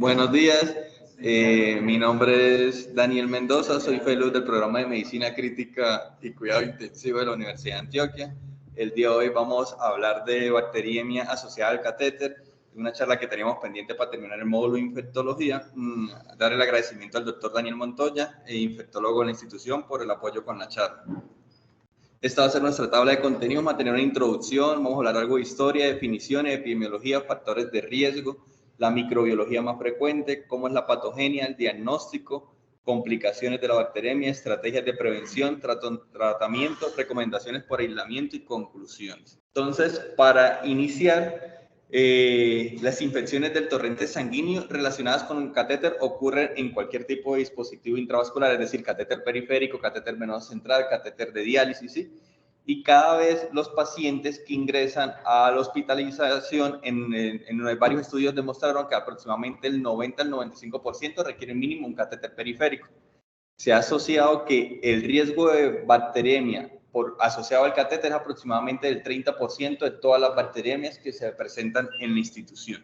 Buenos días, mi nombre es Daniel Mendoza, soy fellow del programa de Medicina Crítica y Cuidado Intensivo de la Universidad de Antioquia. El día de hoy vamos a hablar de bacteriemia asociada al catéter, una charla que teníamos pendiente para terminar el módulo de infectología. Dar el agradecimiento al doctor Daniel Montoya, infectólogo de la institución, por el apoyo con la charla. Esta va a ser nuestra tabla de contenido. Vamos a tener una introducción, vamos a hablar algo de historia, definiciones, epidemiología, factores de riesgo, la microbiología más frecuente, cómo es la patogenia, el diagnóstico, complicaciones de la bacteriemia, estrategias de prevención, tratamiento, recomendaciones por aislamiento y conclusiones. Entonces, para iniciar, las infecciones del torrente sanguíneo relacionadas con un catéter ocurren en cualquier tipo de dispositivo intravascular, es decir, catéter periférico, catéter venoso central, catéter de diálisis, ¿sí? Y cada vez los pacientes que ingresan a la hospitalización, en varios estudios demostraron que aproximadamente el 90 al 95% requieren mínimo un catéter periférico. Se ha asociado que el riesgo de bacteriemia asociado al catéter es aproximadamente del 30% de todas las bacteriemias que se presentan en la institución.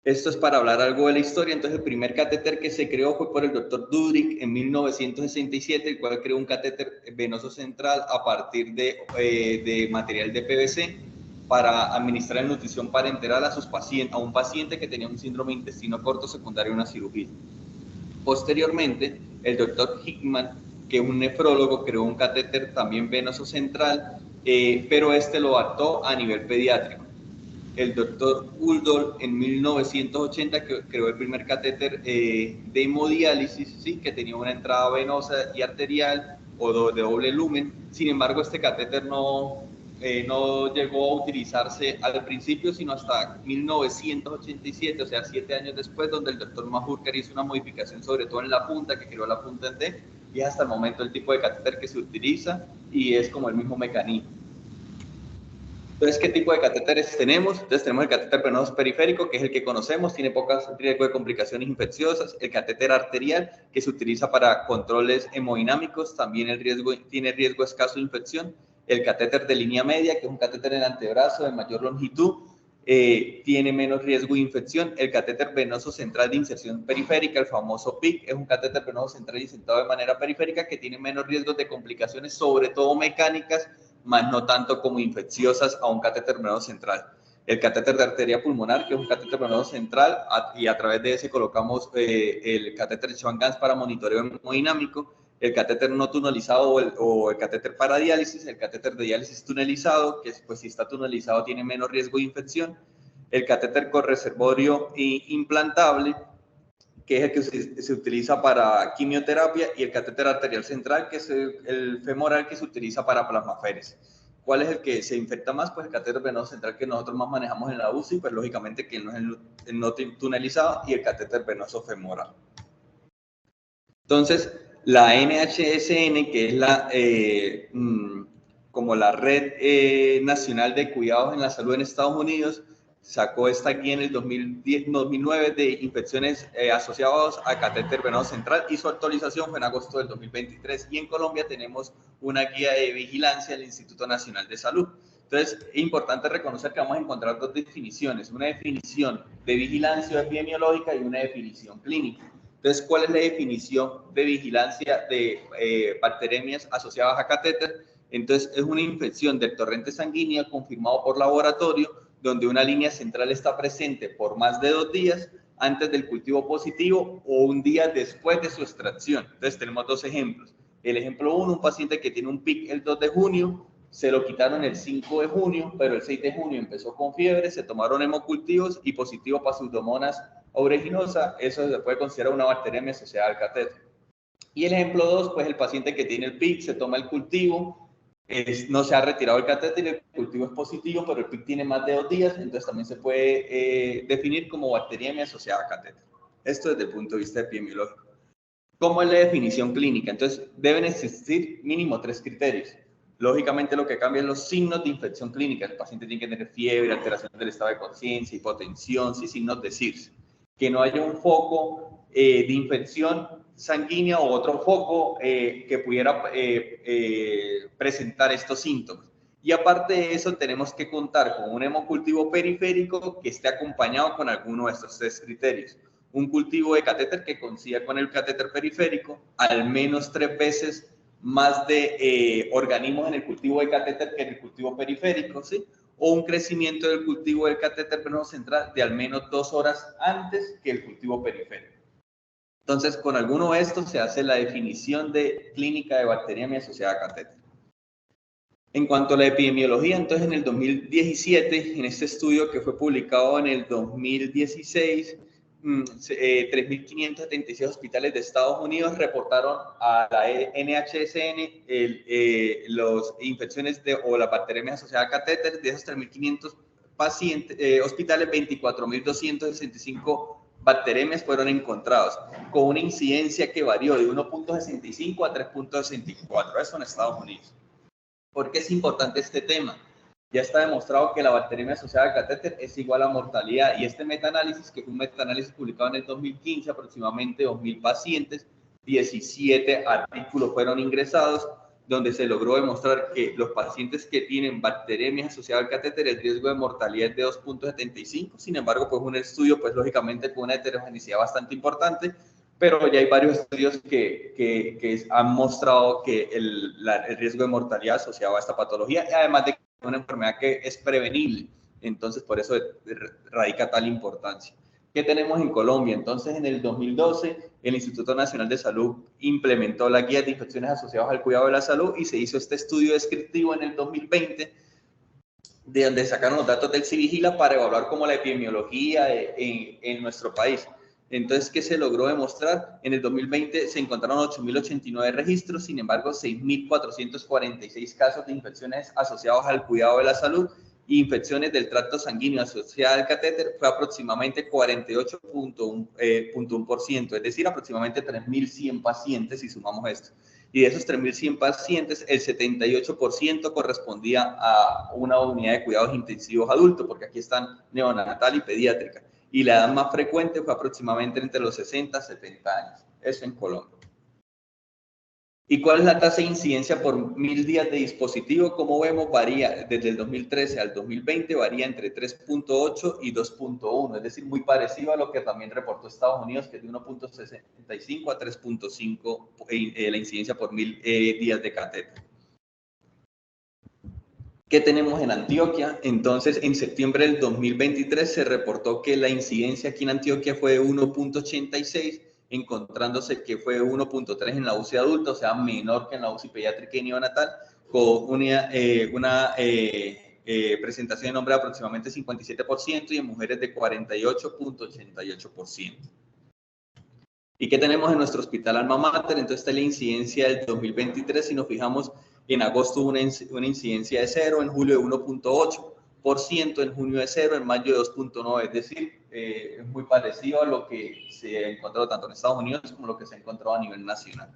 Esto es para hablar algo de la historia. Entonces, el primer catéter que se creó fue por el doctor Dudrick en 1967, el cual creó un catéter venoso central a partir de material de PVC para administrar nutrición parenteral a un paciente que tenía un síndrome de intestino corto secundario a una cirugía. Posteriormente, el doctor Hickman, que es un nefrólogo, creó un catéter también venoso central, pero este lo adaptó a nivel pediátrico. El doctor Uldol en 1980 creó el primer catéter de hemodiálisis, ¿sí? Que tenía una entrada venosa y arterial o de doble lumen. Sin embargo, este catéter no llegó a utilizarse al principio, sino hasta 1987, o sea, 7 años después, donde el doctor Mahurkar hizo una modificación, sobre todo en la punta, que creó la punta en D, y es hasta el momento el tipo de catéter que se utiliza y es como el mismo mecanismo. Entonces, ¿qué tipo de catéteres tenemos? Entonces, tenemos el catéter venoso periférico, que es el que conocemos, tiene pocas riesgo de complicaciones infecciosas. El catéter arterial, que se utiliza para controles hemodinámicos, también tiene riesgo escaso de infección. El catéter de línea media, que es un catéter en el antebrazo de mayor longitud, tiene menos riesgo de infección. El catéter venoso central de inserción periférica, el famoso PIC, es un catéter venoso central insertado de manera periférica que tiene menos riesgos de complicaciones, sobre todo mecánicas, más no tanto como infecciosas a un catéter venoso central. El catéter de arteria pulmonar, que es un catéter venoso central, y a través de ese colocamos el catéter de Schwann-Ganz para monitoreo hemodinámico, el catéter no tunelizado o el catéter para diálisis, el catéter de diálisis tunelizado, que pues si está tunelizado tiene menos riesgo de infección, el catéter con reservorio implantable, que es el que se utiliza para quimioterapia, y el catéter arterial central, que es el femoral, que se utiliza para plasmaféresis. ¿Cuál es el que se infecta más? Pues el catéter venoso central, que nosotros más manejamos en la UCI, pues lógicamente que no es el no tunelizado, y el catéter venoso femoral. Entonces, la NHSN, que es como la Red Nacional de Cuidados en la Salud en Estados Unidos, sacó esta guía en el 2009 de infecciones asociadas a catéter venoso central, y su actualización fue en agosto del 2023. Y en Colombia tenemos una guía de vigilancia del Instituto Nacional de Salud. Entonces, es importante reconocer que vamos a encontrar dos definiciones: una definición de vigilancia epidemiológica y una definición clínica. Entonces, ¿cuál es la definición de vigilancia de bacteriemias asociadas a catéter? Entonces, es una infección del torrente sanguíneo confirmado por laboratorio, donde una línea central está presente por más de 2 días antes del cultivo positivo o un día después de su extracción. Entonces, tenemos 2 ejemplos. El ejemplo 1, un paciente que tiene un PIC el 2 de junio, se lo quitaron el 5 de junio, pero el 6 de junio empezó con fiebre, se tomaron hemocultivos y positivo para Pseudomonas aeruginosa. Eso se puede considerar una bacteriemia asociada al catéter. Y el ejemplo 2, pues el paciente que tiene el PIC, se toma el cultivo, no se ha retirado el catéter, el cultivo es positivo, pero el PIC tiene más de 2 días, entonces también se puede definir como bacteriemia asociada a catéter. Esto desde el punto de vista epidemiológico. ¿Cómo es la definición clínica? Entonces, deben existir mínimo 3 criterios. Lógicamente, lo que cambia es los signos de infección clínica. El paciente tiene que tener fiebre, alteración del estado de conciencia, hipotensión, sí, signos de CIRS. Que no haya un foco de infección sanguínea o otro foco que pudiera presentar estos síntomas. Y aparte de eso, tenemos que contar con un hemocultivo periférico que esté acompañado con alguno de estos tres criterios. Un cultivo de catéter que coincida con el catéter periférico, al menos 3 veces más de organismos en el cultivo de catéter que en el cultivo periférico, ¿sí? O un crecimiento del cultivo del catéter venoso central de al menos 2 horas antes que el cultivo periférico. Entonces, con alguno de estos se hace la definición de clínica de bacteriemia asociada a catéter. En cuanto a la epidemiología, entonces en el 2017, en este estudio que fue publicado en el 2016, 3.576 hospitales de Estados Unidos reportaron a la NHSN las infecciones o la bacteriemia asociada a catéter. De esos 3.500 hospitales, 24.265 bacteriemias fueron encontrados, con una incidencia que varió de 1.65 a 3.64, eso en Estados Unidos. ¿Por qué es importante este tema? Ya está demostrado que la bacteriemia asociada al catéter es igual a mortalidad, y este metaanálisis, que fue un metaanálisis publicado en el 2015, aproximadamente 2.000 pacientes, 17 artículos fueron ingresados, donde se logró demostrar que los pacientes que tienen bacteriemia asociada al catéter, el riesgo de mortalidad es de 2.75. Sin embargo, pues un estudio, pues lógicamente con una heterogeneidad bastante importante, pero ya hay varios estudios que han mostrado que el riesgo de mortalidad asociado a esta patología, y además de que es una enfermedad que es prevenible, entonces por eso radica tal importancia. ¿Qué tenemos en Colombia? Entonces, en el 2012, el Instituto Nacional de Salud implementó la guía de infecciones asociadas al cuidado de la salud, y se hizo este estudio descriptivo en el 2020, de donde sacaron los datos del CIVIGILA para evaluar como la epidemiología en nuestro país. Entonces, ¿qué se logró demostrar? En el 2020 se encontraron 8.089 registros, sin embargo, 6.446 casos de infecciones asociados al cuidado de la salud, y infecciones del tracto sanguíneo asociadas al catéter fue aproximadamente 48.1%, es decir, aproximadamente 3.100 pacientes si sumamos esto. Y de esos 3.100 pacientes, el 78% correspondía a una unidad de cuidados intensivos adultos, porque aquí están neonatal y pediátrica. Y la edad más frecuente fue aproximadamente entre los 60 y 70 años. Eso en Colombia. ¿Y cuál es la tasa de incidencia por 1.000 días de dispositivo? Como vemos, varía desde el 2013 al 2020, varía entre 3.8 y 2.1, es decir, muy parecido a lo que también reportó Estados Unidos, que es de 1.65 a 3.5 la incidencia por 1.000 días de catéter. ¿Qué tenemos en Antioquia? Entonces, en septiembre del 2023 se reportó que la incidencia aquí en Antioquia fue de 1.86, encontrándose que fue 1.3 en la UCI adulta, o sea, menor que en la UCI pediátrica y neonatal, con una presentación de nombre de aproximadamente 57% y en mujeres de 48.88%. ¿Y qué tenemos en nuestro hospital Alma Mater? Entonces, esta es la incidencia del 2023. Si nos fijamos, en agosto hubo una incidencia de 0, en julio de 1.8%, en junio de 0, en mayo de 2.9%. Es decir, es muy parecido a lo que se ha encontrado tanto en Estados Unidos como lo que se ha encontrado a nivel nacional.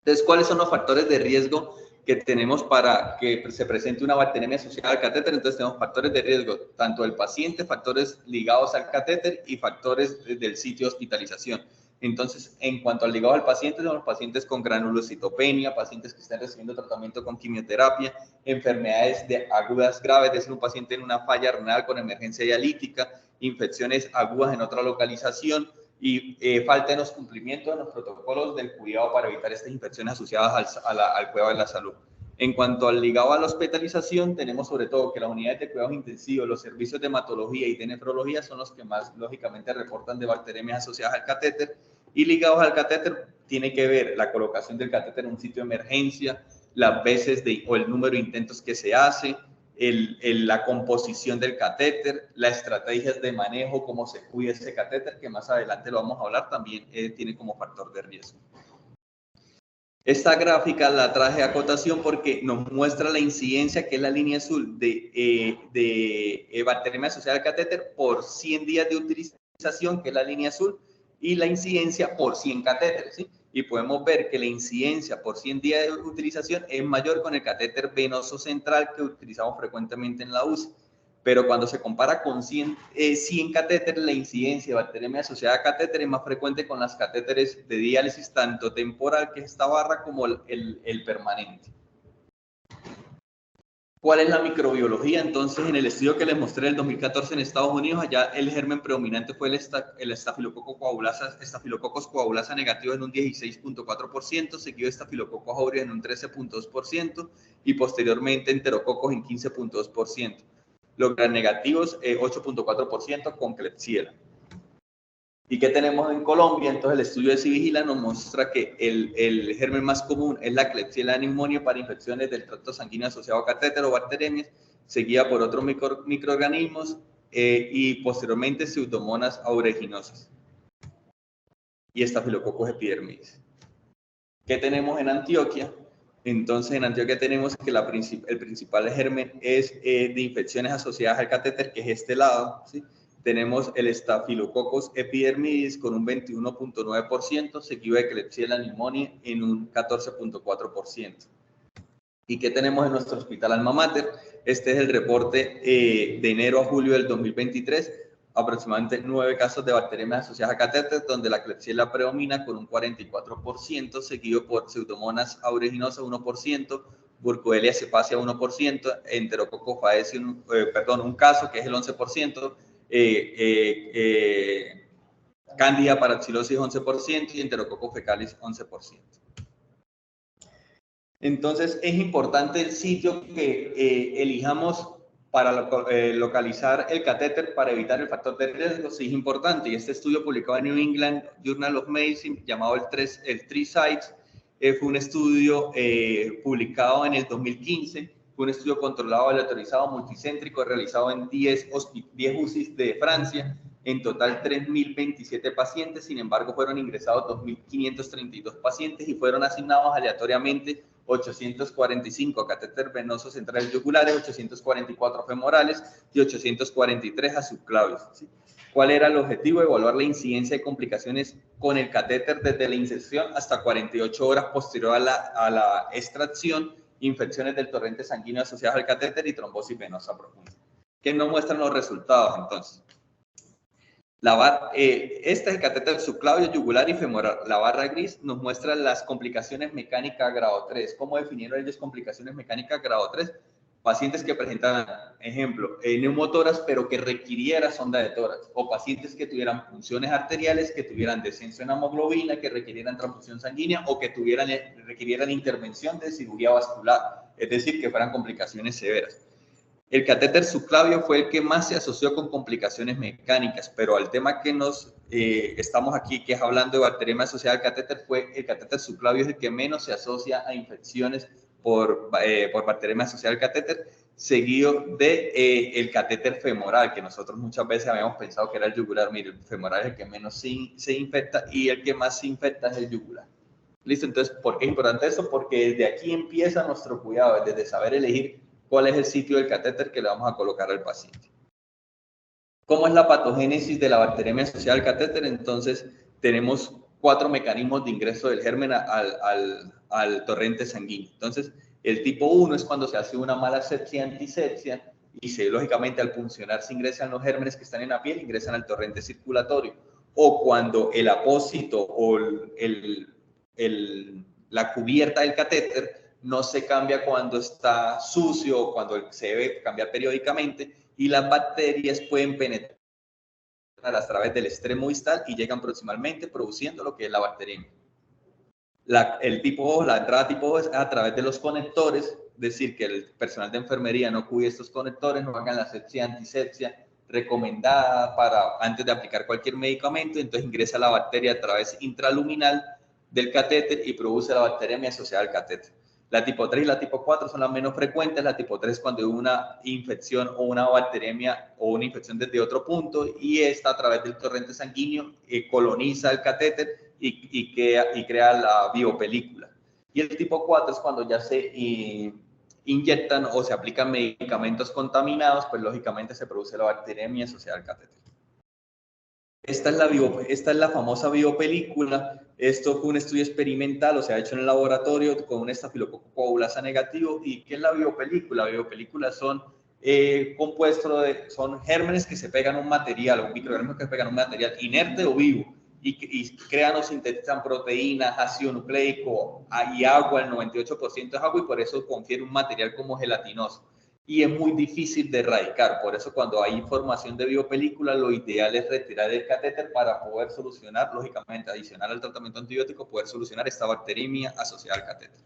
Entonces, ¿cuáles son los factores de riesgo que tenemos para que se presente una bacteriemia asociada al catéter? Entonces, tenemos factores de riesgo tanto del paciente, factores ligados al catéter y factores del sitio de hospitalización. Entonces, en cuanto al ligado al paciente, son los pacientes con granulocitopenia, pacientes que están recibiendo tratamiento con quimioterapia, enfermedades agudas graves, es decir, un paciente en una falla renal con emergencia dialítica, infecciones agudas en otra localización, y falta en los cumplimientos de los protocolos del cuidado para evitar estas infecciones asociadas al cuidado de la salud. En cuanto al ligado a la hospitalización, tenemos sobre todo que las unidades de cuidados intensivos, los servicios de hematología y de nefrología son los que más lógicamente reportan de bacteriemias asociadas al catéter, y ligados al catéter tiene que ver la colocación del catéter en un sitio de emergencia, las veces o el número de intentos que se hace, la composición del catéter, las estrategias de manejo, cómo se cuida ese catéter, que más adelante lo vamos a hablar, también tiene como factor de riesgo. Esta gráfica la traje a acotación porque nos muestra la incidencia, que es la línea azul, de bacteriemia asociada al catéter por 100 días de utilización, que es la línea azul, y la incidencia por 100 catéteres, ¿sí? Y podemos ver que la incidencia por 100 días de utilización es mayor con el catéter venoso central que utilizamos frecuentemente en la UCI. Pero cuando se compara con 100 catéteres, la incidencia de bacteriemia asociada a catéter es más frecuente con las catéteres de diálisis, tanto temporal, que es esta barra, como el permanente. ¿Cuál es la microbiología? Entonces, en el estudio que les mostré en el 2014 en Estados Unidos, allá el germen predominante fue el Staphylococcus coagulasa negativo en un 16.4%, seguido de Staphylococcus aureus en un 13.2% y posteriormente Enterococos en 15.2%. Los gram negativos, 8.4% con Klebsiella. ¿Y qué tenemos en Colombia? Entonces, el estudio de Civigila nos muestra que el germen más común es la Klebsiella pneumoniae para infecciones del tracto sanguíneo asociado a catéter o bacteremias, seguida por otros microorganismos y posteriormente Pseudomonas aeruginosa y Staphylococcus epidermidis. ¿Qué tenemos en Antioquia? Entonces, en Antioquia tenemos que el principal germen es de infecciones asociadas al catéter, que es este lado, ¿sí? Tenemos el Staphylococcus epidermidis con un 21.9%, seguido de Klebsiella pneumoniae en un 14.4%. ¿Y qué tenemos en nuestro hospital Alma Mater? Este es el reporte de enero a julio del 2023, aproximadamente 9 casos de bacterias asociadas a catéter, donde la Klebsiella predomina con un 44%, seguido por Pseudomonas aeruginosa 1%, Burkholderia cepacia 1%, Enterococcus faecis, un caso que es el 11%, Candida parapsilosis 11% y Enterococcus fecalis 11%. Entonces, es importante el sitio que elijamos para localizar el catéter para evitar el factor de riesgo, sí es importante. Y este estudio publicado en New England Journal of Medicine, llamado el Three Sites, fue un estudio publicado en el 2015, fue un estudio controlado, aleatorizado, multicéntrico, realizado en 10 UCIs de Francia, en total 3.027 pacientes, sin embargo fueron ingresados 2.532 pacientes y fueron asignados aleatoriamente 845 catéter venosos centrales yugulares, 844 femorales y 843 a subclavios, ¿sí? ¿Cuál era el objetivo? Evaluar la incidencia de complicaciones con el catéter desde la inserción hasta 48 horas posterior a la extracción, infecciones del torrente sanguíneo asociadas al catéter y trombosis venosa profunda. ¿Qué nos muestran los resultados entonces? Este es el catéter subclavio, yugular y femoral. La barra gris nos muestra las complicaciones mecánicas grado 3. ¿Cómo definieron ellos complicaciones mecánicas grado 3? Pacientes que presentaban, ejemplo, neumotoras, pero que requiriera sonda de tórax, o pacientes que tuvieran funciones arteriales, que tuvieran descenso en hemoglobina, que requirieran transfusión sanguínea o que requirieran intervención de cirugía vascular, es decir, que fueran complicaciones severas. El catéter subclavio fue el que más se asoció con complicaciones mecánicas, pero al tema que estamos aquí, que es hablando de bacteriemia asociada al catéter, fue el catéter subclavio es el que menos se asocia a infecciones por bacteriemia asociada al catéter, seguido de el catéter femoral, que nosotros muchas veces habíamos pensado que era el yugular. Mire, el femoral es el que menos se infecta y el que más se infecta es el yugular. ¿Listo? Entonces, ¿por qué es importante eso? Porque desde aquí empieza nuestro cuidado, desde saber elegir cuál es el sitio del catéter que le vamos a colocar al paciente. ¿Cómo es la patogénesis de la bacteriemia asociada al catéter? Entonces, tenemos 4 mecanismos de ingreso del germen al torrente sanguíneo. Entonces, el tipo 1 es cuando se hace una mala sepsia antisepsia y lógicamente al puncionar se ingresan los gérmenes que están en la piel, ingresan al torrente circulatorio. O cuando el apósito o la cubierta del catéter no se cambia cuando está sucio o cuando se debe cambiar periódicamente y las bacterias pueden penetrar a través del extremo distal y llegan proximalmente produciendo lo que es la bacteriemia. El tipo O, la entrada tipo O es a través de los conectores, es decir, que el personal de enfermería no cuide estos conectores, no hagan la sepsia antisepsia recomendada antes de aplicar cualquier medicamento, entonces ingresa la bacteria a través intraluminal del catéter y produce la bacteriemia asociada al catéter. La tipo 3 y la tipo 4 son las menos frecuentes. La tipo 3 cuando hay una infección o una bacteriemia o una infección desde otro punto y esta a través del torrente sanguíneo coloniza el catéter y crea la biopelícula. Y el tipo 4 es cuando ya se inyectan o se aplican medicamentos contaminados, pues lógicamente se produce la bacteriemia asociada al catéter. Esta es la famosa biopelícula. Esto fue un estudio experimental, o sea, hecho en el laboratorio con un estafilococo coagulasa negativo. ¿Y qué es la biopelícula? La biopelícula son son gérmenes que se pegan a un material, un microorganismo que se pegan a un material inerte o vivo y crean o sintetizan proteínas, ácido nucleico y agua. El 98% es agua y por eso confiere un material como gelatinoso. y es muy difícil de erradicar. Por eso cuando hay información de biopelícula, lo ideal es retirar el catéter para poder solucionar, lógicamente, adicional al tratamiento antibiótico, poder solucionar esta bacteremia asociada al catéter.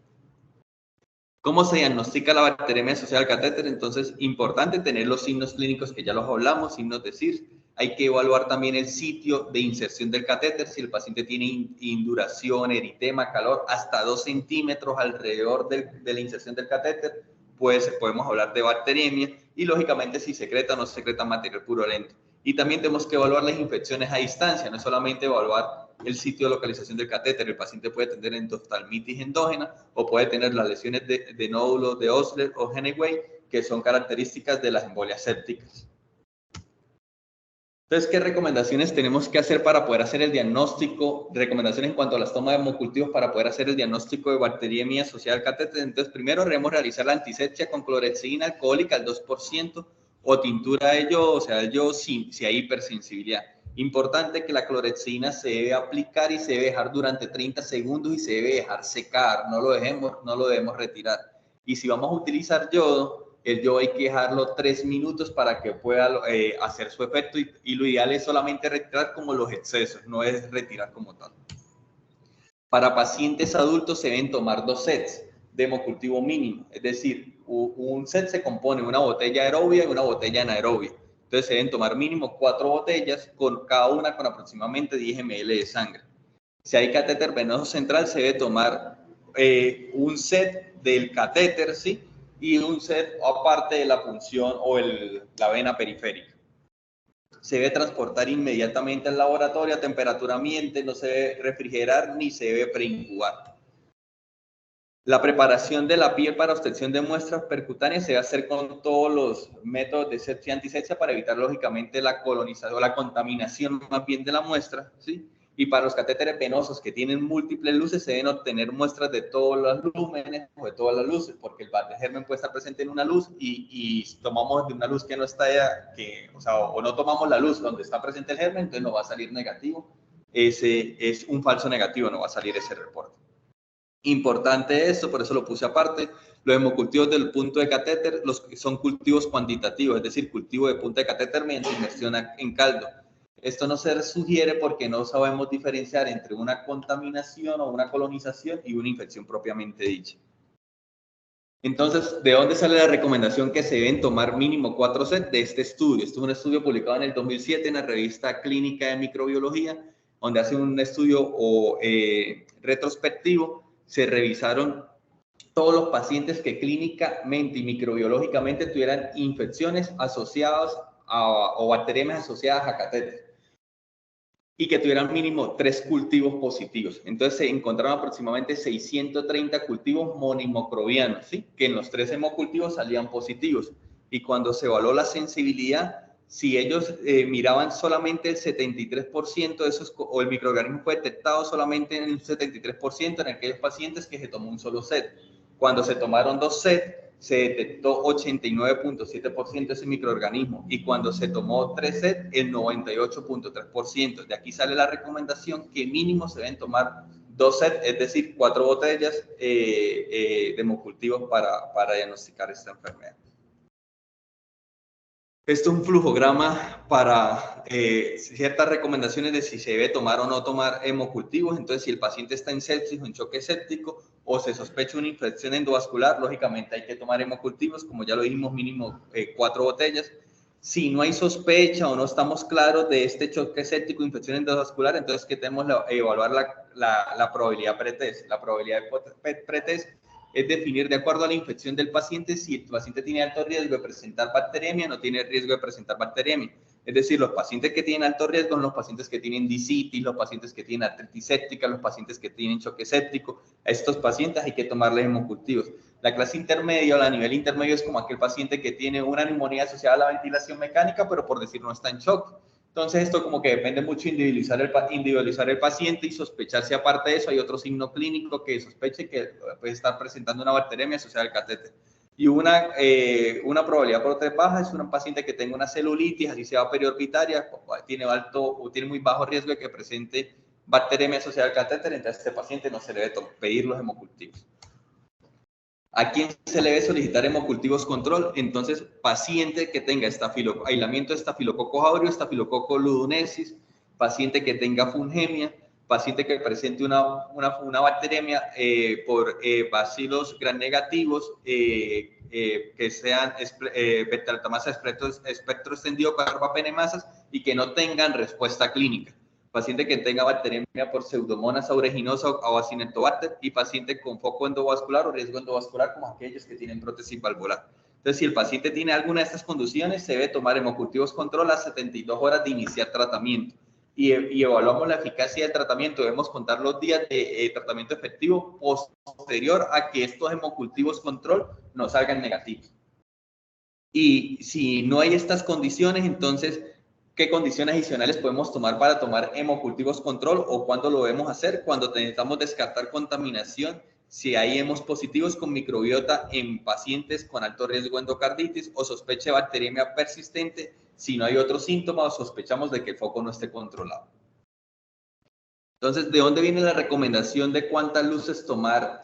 ¿Cómo se diagnostica la bacteremia asociada al catéter? Entonces, importante tener los signos clínicos que ya los hablamos, signos de CIRS. Hay que evaluar también el sitio de inserción del catéter, si el paciente tiene induración, eritema, calor, hasta 2 centímetros alrededor de la inserción del catéter, pues podemos hablar de bacteremia, y lógicamente si secreta o no secreta material purulento. Y también tenemos que evaluar las infecciones a distancia, no es solamente evaluar el sitio de localización del catéter. El paciente puede tener endoftalmitis endógena o puede tener las lesiones de nódulos de Osler o Henneway, que son características de las embolias sépticas. Entonces, ¿qué recomendaciones tenemos que hacer para poder hacer el diagnóstico? Recomendaciones en cuanto a las tomas de hemocultivos para poder hacer el diagnóstico de bacteriemia asociada al catéter. Entonces, primero debemos realizar la antisepsia con clorexidina alcohólica al 2% o tintura de yodo, o sea, el yodo si hay hipersensibilidad. Importante que la clorexidina se debe aplicar y se debe dejar durante 30 segundos y se debe dejar secar, no lo debemos retirar. Y si vamos a utilizar yodo, el yodo hay que dejarlo 3 minutos para que pueda hacer su efecto, y lo ideal es solamente retirar como los excesos, no es retirar como tal. Para pacientes adultos se deben tomar 2 sets de hemocultivo mínimo, es decir, un set se compone de una botella aerobia y una botella anaerobia. Entonces se deben tomar mínimo 4 botellas, cada una con aproximadamente 10 ml de sangre. Si hay catéter venoso central, se debe tomar un set del catéter, ¿sí? Y un set aparte de la punción o la vena periférica. Se debe transportar inmediatamente al laboratorio a temperatura ambiente, no se debe refrigerar ni se debe preincubar. La preparación de la piel para obtención de muestras percutáneas se debe hacer con todos los métodos de sepsia y antisepsia para evitar lógicamente la colonización, la contaminación más bien de la muestra, ¿sí? Y para los catéteres venosos que tienen múltiples luces, se deben obtener muestras de todos los lúmenes o de todas las luces, porque el germen puede estar presente en una luz y tomamos de una luz que no está, o no tomamos la luz donde está presente el germen, entonces no va a salir negativo. Ese es un falso negativo, no va a salir ese reporte. Importante esto, por eso lo puse aparte. Los hemocultivos del punto de catéter son cultivos cuantitativos, es decir, cultivo de punta de catéter mediante inmersión en caldo. Esto no se sugiere porque no sabemos diferenciar entre una contaminación o una colonización y una infección propiamente dicha. Entonces, ¿de dónde sale la recomendación que se deben tomar mínimo 4 sets? De este estudio. Este es un estudio publicado en el 2007 en la revista Clínica de Microbiología, donde hacen un estudio retrospectivo. Se revisaron todos los pacientes que clínicamente y microbiológicamente tuvieran infecciones asociadas o bacterias asociadas a catéter y que tuvieran mínimo 3 cultivos positivos. Entonces se encontraron aproximadamente 630 cultivos monimicrobianos, ¿sí? Que en los 3 hemocultivos salían positivos. Y cuando se evaluó la sensibilidad, si ellos miraban solamente el 73% de esos, o el microorganismo fue detectado solamente en el 73% en aquellos pacientes que se tomó un solo set. Cuando se tomaron 2 sets, se detectó 89.7% de ese microorganismo, y cuando se tomó 3 sets, el 98.3%. De aquí sale la recomendación que mínimo se deben tomar 2 sets, es decir, 4 botellas de hemocultivos para diagnosticar esta enfermedad. Esto es un flujograma para ciertas recomendaciones de si se debe tomar o no tomar hemocultivos. Entonces, si el paciente está en sepsis o en choque séptico o se sospecha una infección endovascular, lógicamente hay que tomar hemocultivos, como ya lo dijimos, mínimo 4 botellas. Si no hay sospecha o no estamos claros de este choque séptico o infección endovascular, entonces que tenemos que evaluar la probabilidad pretest. La probabilidad pretest es definir de acuerdo a la infección del paciente si el paciente tiene alto riesgo de presentar bacteremia o no tiene riesgo de presentar bacteremia. Es decir, los pacientes que tienen alto riesgo son los pacientes que tienen discitis, los pacientes que tienen artritis séptica, los pacientes que tienen choque séptico. A estos pacientes hay que tomarles hemocultivos. La clase intermedia o la nivel intermedio es como aquel paciente que tiene una neumonía asociada a la ventilación mecánica, pero por decir no está en shock. Entonces esto como que depende mucho individualizar el paciente y sospechar si aparte de eso hay otro signo clínico que sospeche que puede estar presentando una bacteremia asociada al catéter. Y una probabilidad por 3 baja es un paciente que tenga una celulitis, así sea periorbitaria, tiene muy bajo riesgo de que presente bacteremia asociada al catéter, entonces a este paciente no se le debe pedir los hemocultivos. ¿A quién se le debe solicitar hemocultivos control? Entonces, paciente que tenga aislamiento de estafilococo aureus, estafilococo ludonensis, paciente que tenga fungemia, paciente que presente una bacteriemia por bacilos gram negativos, que sean beta-lactamasa espectro extendido, carbapenemasas y que no tengan respuesta clínica. Paciente que tenga bacteriemia por Pseudomonas aeruginosa o Acinetobacter y paciente con foco endovascular o riesgo endovascular como aquellos que tienen prótesis valvular. Entonces, si el paciente tiene alguna de estas condiciones, se debe tomar hemocultivos control a 72 horas de iniciar tratamiento. Y evaluamos la eficacia del tratamiento. Debemos contar los días de tratamiento efectivo posterior a que estos hemocultivos control no salgan negativos. Y si no hay estas condiciones, entonces, ¿qué condiciones adicionales podemos tomar para tomar hemocultivos control o cuándo lo debemos hacer? Cuando necesitamos descartar contaminación, si hay hemos positivos con microbiota en pacientes con alto riesgo de endocarditis o sospecha de bacteriemia persistente, si no hay otros síntomas o sospechamos de que el foco no esté controlado. Entonces, ¿de dónde viene la recomendación de cuántas luces tomar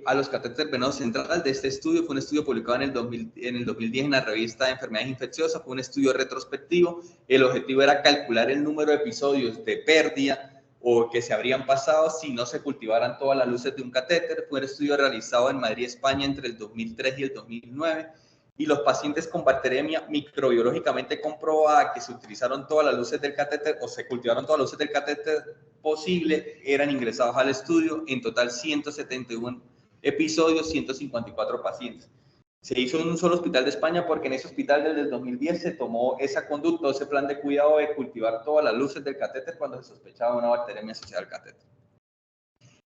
a los catéteres venosos centrales? De este estudio, fue un estudio publicado en el 2010 en la revista de Enfermedades Infecciosas, fue un estudio retrospectivo. El objetivo era calcular el número de episodios de pérdida o que se habrían pasado si no se cultivaran todas las luces de un catéter. Fue un estudio realizado en Madrid, España, entre el 2003 y el 2009. Y los pacientes con bacteriemia microbiológicamente comprobada que se utilizaron todas las luces del catéter o se cultivaron todas las luces del catéter posible, eran ingresados al estudio, en total 171 episodios, 154 pacientes. Se hizo en un solo hospital de España porque en ese hospital desde el 2010 se tomó esa conducta, ese plan de cuidado de cultivar todas las luces del catéter cuando se sospechaba una bacteriemia asociada al catéter.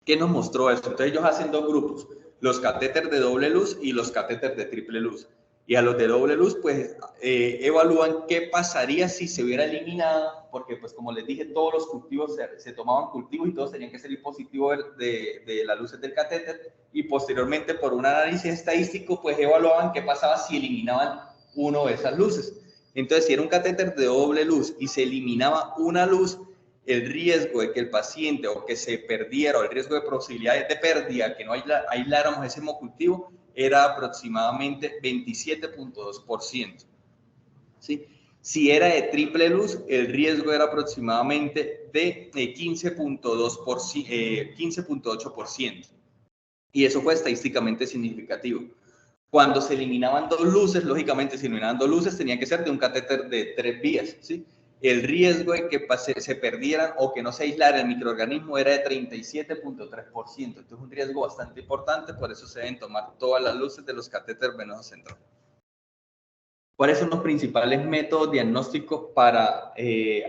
¿Qué nos mostró esto? Entonces ellos hacen dos grupos, los catéteres de doble luz y los catéteres de triple luz. Y a los de doble luz, pues, evalúan qué pasaría si se hubiera eliminado, porque, pues, como les dije, todos los cultivos se tomaban cultivos y todos tenían que salir positivos de las luces del catéter. Y posteriormente, por un análisis estadístico, pues, evaluaban qué pasaba si eliminaban uno de esas luces. Entonces, si era un catéter de doble luz y se eliminaba una luz, el riesgo de que el paciente o que se perdiera o el riesgo de posibilidades de pérdida, que no aisláramos ese hemocultivo, era aproximadamente 27.2%. ¿Sí? Si era de triple luz, el riesgo era aproximadamente de 15.8%. Y eso fue estadísticamente significativo. Cuando se eliminaban dos luces, lógicamente, si eliminaban dos luces, tenía que ser de un catéter de 3 vías, ¿sí? El riesgo de que se perdieran o que no se aislara el microorganismo era de 37.3%. Entonces, un riesgo bastante importante, por eso se deben tomar todas las luces de los catéteres venosos centrales. ¿Cuáles son los principales métodos diagnósticos para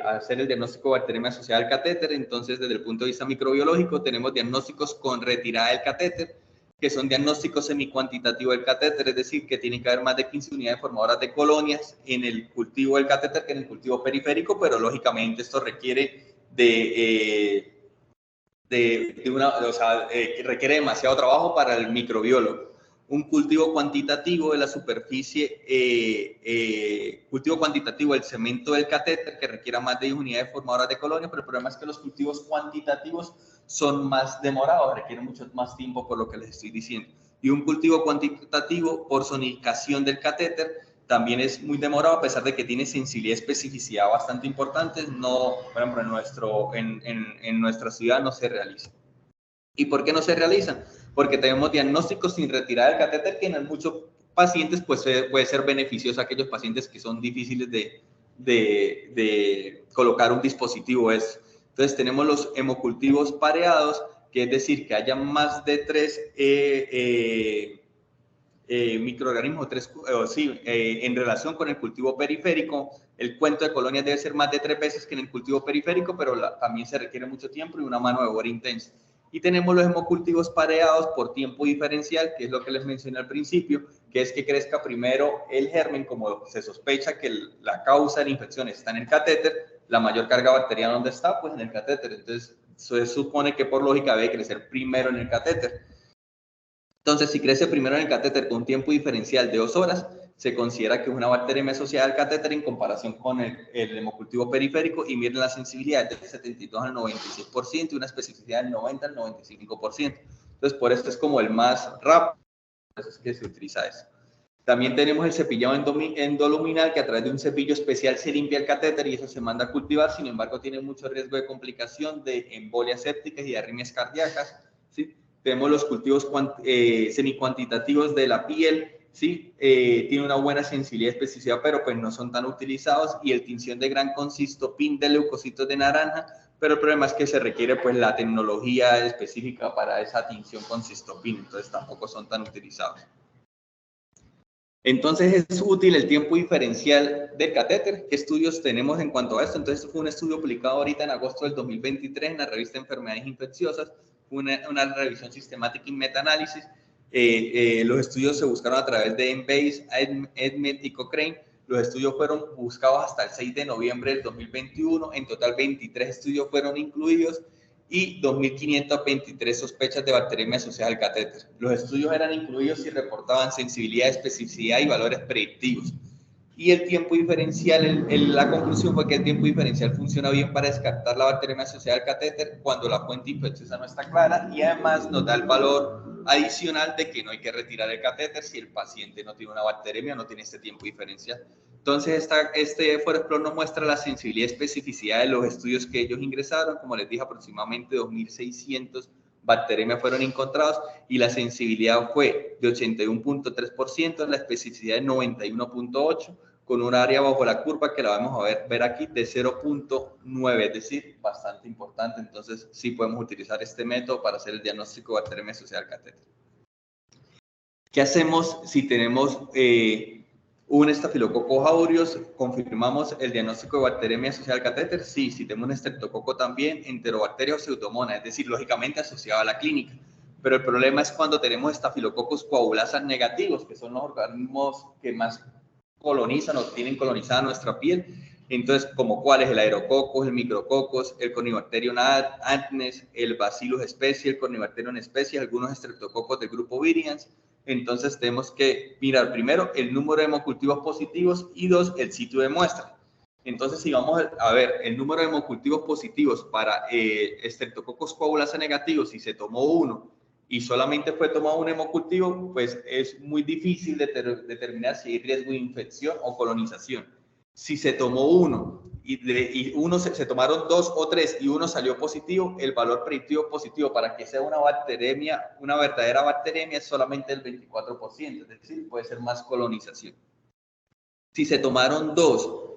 hacer el diagnóstico de bacteriemia asociada al catéter? Entonces, desde el punto de vista microbiológico, tenemos diagnósticos con retirada del catéter, que son diagnósticos semicuantitativos del catéter, es decir, que tiene que haber más de 15 unidades formadoras de colonias en el cultivo del catéter que en el cultivo periférico, pero lógicamente esto requiere requiere demasiado trabajo para el microbiólogo. Un cultivo cuantitativo de la superficie, cultivo cuantitativo del cemento del catéter, que requiera más de 10 unidades formadoras de colonias, pero el problema es que los cultivos cuantitativos son más demorados, requieren mucho más tiempo por lo que les estoy diciendo. Y un cultivo cuantitativo por sonicación del catéter también es muy demorado, a pesar de que tiene sensibilidad y especificidad bastante importantes. No, por ejemplo, en nuestra ciudad no se realiza. ¿Y por qué no se realizan? Porque tenemos diagnósticos sin retirada del catéter que en muchos pacientes pues, puede ser beneficioso a aquellos pacientes que son difíciles de colocar un dispositivo. Entonces tenemos los hemocultivos pareados, que es decir, que haya más de 3 microorganismos en relación con el cultivo periférico. El cuento de colonias debe ser más de 3 veces que en el cultivo periférico, pero también se requiere mucho tiempo y una mano de obra intensa. Y tenemos los hemocultivos pareados por tiempo diferencial, que es lo que les mencioné al principio, que es que crezca primero el germen, como se sospecha que la causa de la infección está en el catéter, la mayor carga bacteriana ¿dónde está? Pues en el catéter. Entonces, se supone que por lógica debe crecer primero en el catéter. Entonces, si crece primero en el catéter con un tiempo diferencial de 2 horas, se considera que es una bacteriemia asociada al catéter en comparación con el hemocultivo periférico y miren la sensibilidad del 72 al 96% y una especificidad del 90 al 95%. Entonces, por esto es como el más rápido eso es que se utiliza eso. También tenemos el cepillado endoluminal, que a través de un cepillo especial se limpia el catéter y eso se manda a cultivar. Sin embargo, tiene mucho riesgo de complicación de embolias sépticas y de arritmias cardíacas, ¿sí? Tenemos los cultivos semicuantitativos de la piel, ¿sí? Tiene una buena sensibilidad y especificidad, pero pues no son tan utilizados. Y el tinción de gran concistopin de leucocitos de naranja, pero el problema es que se requiere pues la tecnología específica para esa tinción con cistopin, entonces tampoco son tan utilizados. Entonces es útil el tiempo diferencial del catéter. ¿Qué estudios tenemos en cuanto a esto? Entonces fue un estudio publicado ahorita en agosto del 2023 en la revista Enfermedades Infecciosas, una revisión sistemática y metaanálisis. Los estudios se buscaron a través de Embase, EdMed y Cochrane. Los estudios fueron buscados hasta el 6 de noviembre del 2021. En total 23 estudios fueron incluidos y 2.523 sospechas de bacteriemia asociada al catéter. Los estudios eran incluidos y reportaban sensibilidad, especificidad y valores predictivos. Y el tiempo diferencial, la conclusión fue que el tiempo diferencial funciona bien para descartar la bacteriemia asociada al catéter cuando la fuente infecciosa no está clara, y además nos da el valor adicional de que no hay que retirar el catéter si el paciente no tiene una bacteriemia o no tiene este tiempo diferencial. Entonces, este FORESPLOR nos muestra la sensibilidad y especificidad de los estudios que ellos ingresaron. Como les dije, aproximadamente 2.600 bacteriemias fueron encontrados y la sensibilidad fue de 81.3%, la especificidad de 91.8%, con un área bajo la curva que la vamos a ver aquí de 0.9, es decir, bastante importante. Entonces, sí podemos utilizar este método para hacer el diagnóstico de bacteriemia asociada al catéter. ¿Qué hacemos si tenemos un estafilococo aureus? ¿Confirmamos el diagnóstico de bacteriemia asociada al catéter? Sí. Si tenemos un estreptococo también, enterobacteria o pseudomonas, es decir, lógicamente asociado a la clínica. Pero el problema es cuando tenemos estafilococos coagulasas negativos, que son los organismos que más colonizan o tienen colonizada nuestra piel. Entonces, como cuáles: el aerococos, el micrococos, el Corynebacterium adnes, el Bacillus species, el Corynebacterium species, algunos estreptococos del grupo Virians. Entonces tenemos que mirar primero el número de hemocultivos positivos y dos, el sitio de muestra. Entonces, si vamos a ver el número de hemocultivos positivos para estreptococos coagulasa negativos, si se tomó uno y solamente fue tomado un hemocultivo, pues es muy difícil determinar si hay riesgo de infección o colonización. Si se tomó uno y uno se tomaron dos o tres y uno salió positivo, el valor predictivo positivo para que sea una bacteriemia, una verdadera bacteriemia, es solamente el 24%, es decir, puede ser más colonización. Si se tomaron dos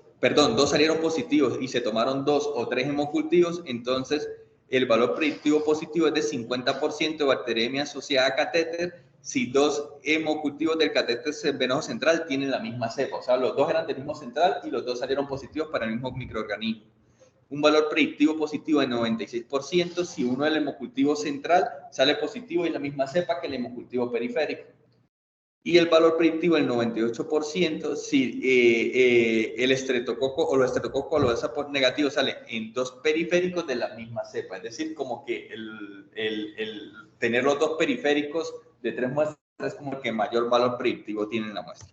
salieron positivos y se tomaron dos o tres hemocultivos, entonces el valor predictivo positivo es de 50% de bacteriemia asociada a catéter si dos hemocultivos del catéter venoso central tienen la misma cepa. O sea, los dos eran del mismo central y los dos salieron positivos para el mismo microorganismo. Un valor predictivo positivo de 96% si uno del hemocultivo central sale positivo y la misma cepa que el hemocultivo periférico. Y el valor predictivo del 98% si el estreptococo o los estreptococos o negativo sale en dos periféricos de la misma cepa. Es decir, como que el tener los dos periféricos de tres muestras es como que mayor valor predictivo tiene en la muestra.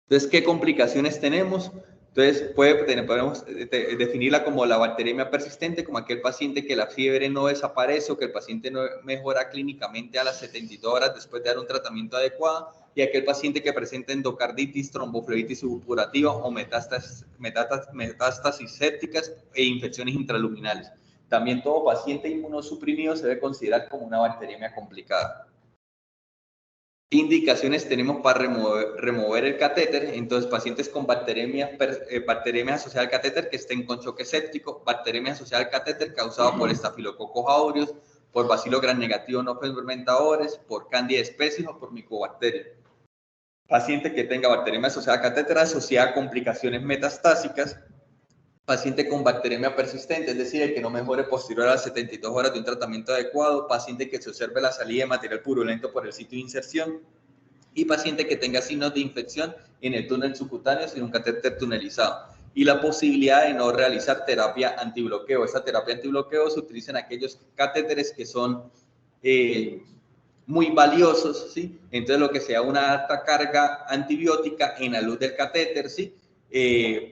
Entonces, ¿qué complicaciones tenemos? Entonces, podemos definirla como la bacteriemia persistente, como aquel paciente que la fiebre no desaparece o que el paciente no mejora clínicamente a las 72 horas después de dar un tratamiento adecuado, y aquel paciente que presenta endocarditis, tromboflebitis supurativa o metástasis sépticas e infecciones intraluminales. También todo paciente inmunosuprimido se debe considerar como una bacteriemia complicada. ¿Qué indicaciones tenemos para remover el catéter? Entonces, pacientes con bacteriemia asociada al catéter que estén con choque séptico, bacteriemia asociada al catéter causada por estafilococos aureus, por bacilo gram negativo no fermentadores, por Candida species o por micobacterias. Paciente que tenga bacteriemia asociada al catéter asociada a complicaciones metastásicas, paciente con bacteriemia persistente, es decir, el que no mejore posterior a las 72 horas de un tratamiento adecuado, paciente que se observe la salida de material purulento por el sitio de inserción y paciente que tenga signos de infección en el túnel subcutáneo sin un catéter tunelizado. Y la posibilidad de no realizar terapia antibloqueo. Esta terapia antibloqueo se utiliza en aquellos catéteres que son muy valiosos, ¿sí? Entonces, lo que sea una alta carga antibiótica en la luz del catéter, ¿sí?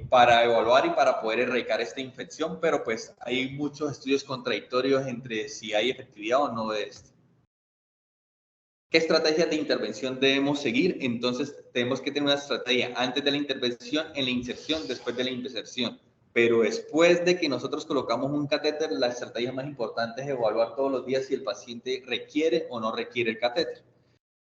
Para evaluar y para poder erradicar esta infección, pero pues hay muchos estudios contradictorios entre si hay efectividad o no de esto. ¿Qué estrategias de intervención debemos seguir? Entonces, tenemos que tener una estrategia antes de la intervención, en la inserción, después de la inserción. Pero después de que nosotros colocamos un catéter, la estrategia más importante es evaluar todos los días si el paciente requiere o no requiere el catéter.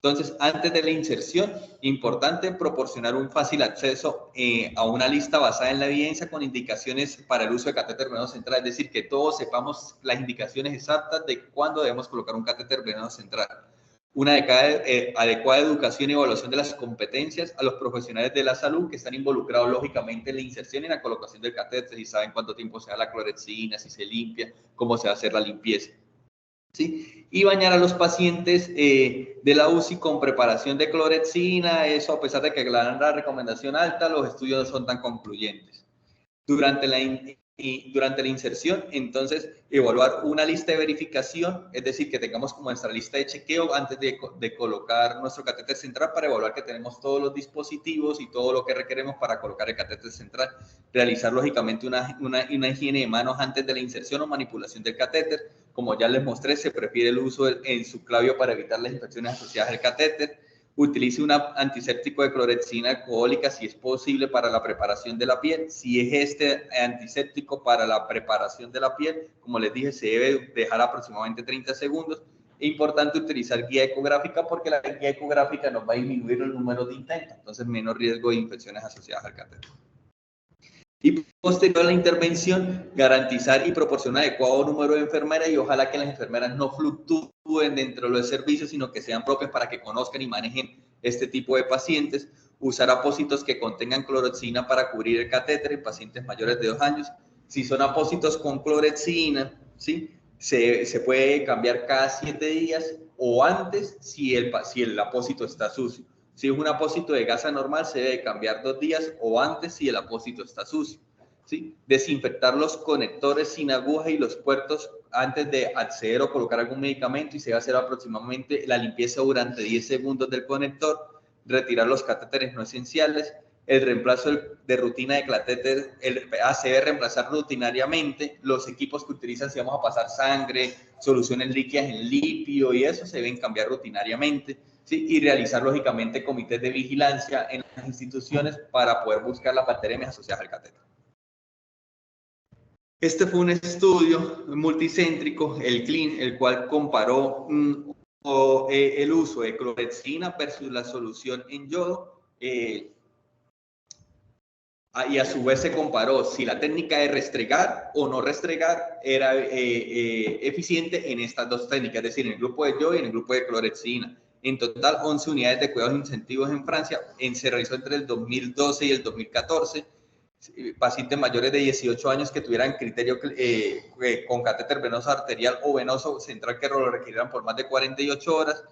Entonces, antes de la inserción, importante proporcionar un fácil acceso a una lista basada en la evidencia con indicaciones para el uso de catéter venoso central, es decir, que todos sepamos las indicaciones exactas de cuándo debemos colocar un catéter venoso central. Una adecuada educación y evaluación de las competencias a los profesionales de la salud que están involucrados lógicamente en la inserción y en la colocación del catéter, si saben cuánto tiempo se da la clorexina, si se limpia, cómo se va a hacer la limpieza. ¿Sí? Y bañar a los pacientes de la UCI con preparación de clorexina, eso a pesar de que la recomendación alta, los estudios no son tan concluyentes. Durante la inserción, entonces, evaluar una lista de verificación, es decir, que tengamos como nuestra lista de chequeo antes de colocar nuestro catéter central para evaluar que tenemos todos los dispositivos y todo lo que requeremos para colocar el catéter central. Realizar, lógicamente, una higiene de manos antes de la inserción o manipulación del catéter. Como ya les mostré, se prefiere el uso en subclavio para evitar las infecciones asociadas al catéter. Utilice un antiséptico de clorexina alcohólica si es posible para la preparación de la piel. Si es este antiséptico para la preparación de la piel, como les dije, se debe dejar aproximadamente 30 segundos. Es importante utilizar guía ecográfica porque la guía ecográfica nos va a disminuir el número de intentos, entonces menos riesgo de infecciones asociadas al catéter. Y posterior a la intervención, garantizar y proporcionar adecuado número de enfermeras y ojalá que las enfermeras no fluctúen dentro de los servicios, sino que sean propias para que conozcan y manejen este tipo de pacientes. Usar apósitos que contengan clorexina para cubrir el catéter en pacientes mayores de 2 años. Si son apósitos con clorexina, ¿sí? Se puede cambiar cada 7 días o antes si el apósito está sucio. Si es un apósito de gasa normal, se debe cambiar 2 días o antes si el apósito está sucio. ¿Sí? Desinfectar los conectores sin aguja y los puertos antes de acceder o colocar algún medicamento y se va a hacer aproximadamente la limpieza durante 10 segundos del conector. Retirar los catéteres no esenciales. El reemplazo de rutina de catéter se debe reemplazar rutinariamente. Los equipos que utilizan si vamos a pasar sangre, soluciones líquidas en lípido y eso se deben cambiar rutinariamente. ¿Sí? Y realizar lógicamente comités de vigilancia en las instituciones para poder buscar las bacterias asociadas al catéter. Este fue un estudio multicéntrico, el CLIN, el cual comparó el uso de clorexina versus la solución en yodo y a su vez se comparó si la técnica de restregar o no restregar era eficiente en estas dos técnicas, es decir, en el grupo de yodo y en el grupo de clorexina. En total, 11 unidades de cuidados intensivos en Francia. Se realizó entre el 2012 y el 2014. Pacientes mayores de 18 años que tuvieran criterio con catéter venoso arterial o venoso central que lo requirieran por más de 48 horas.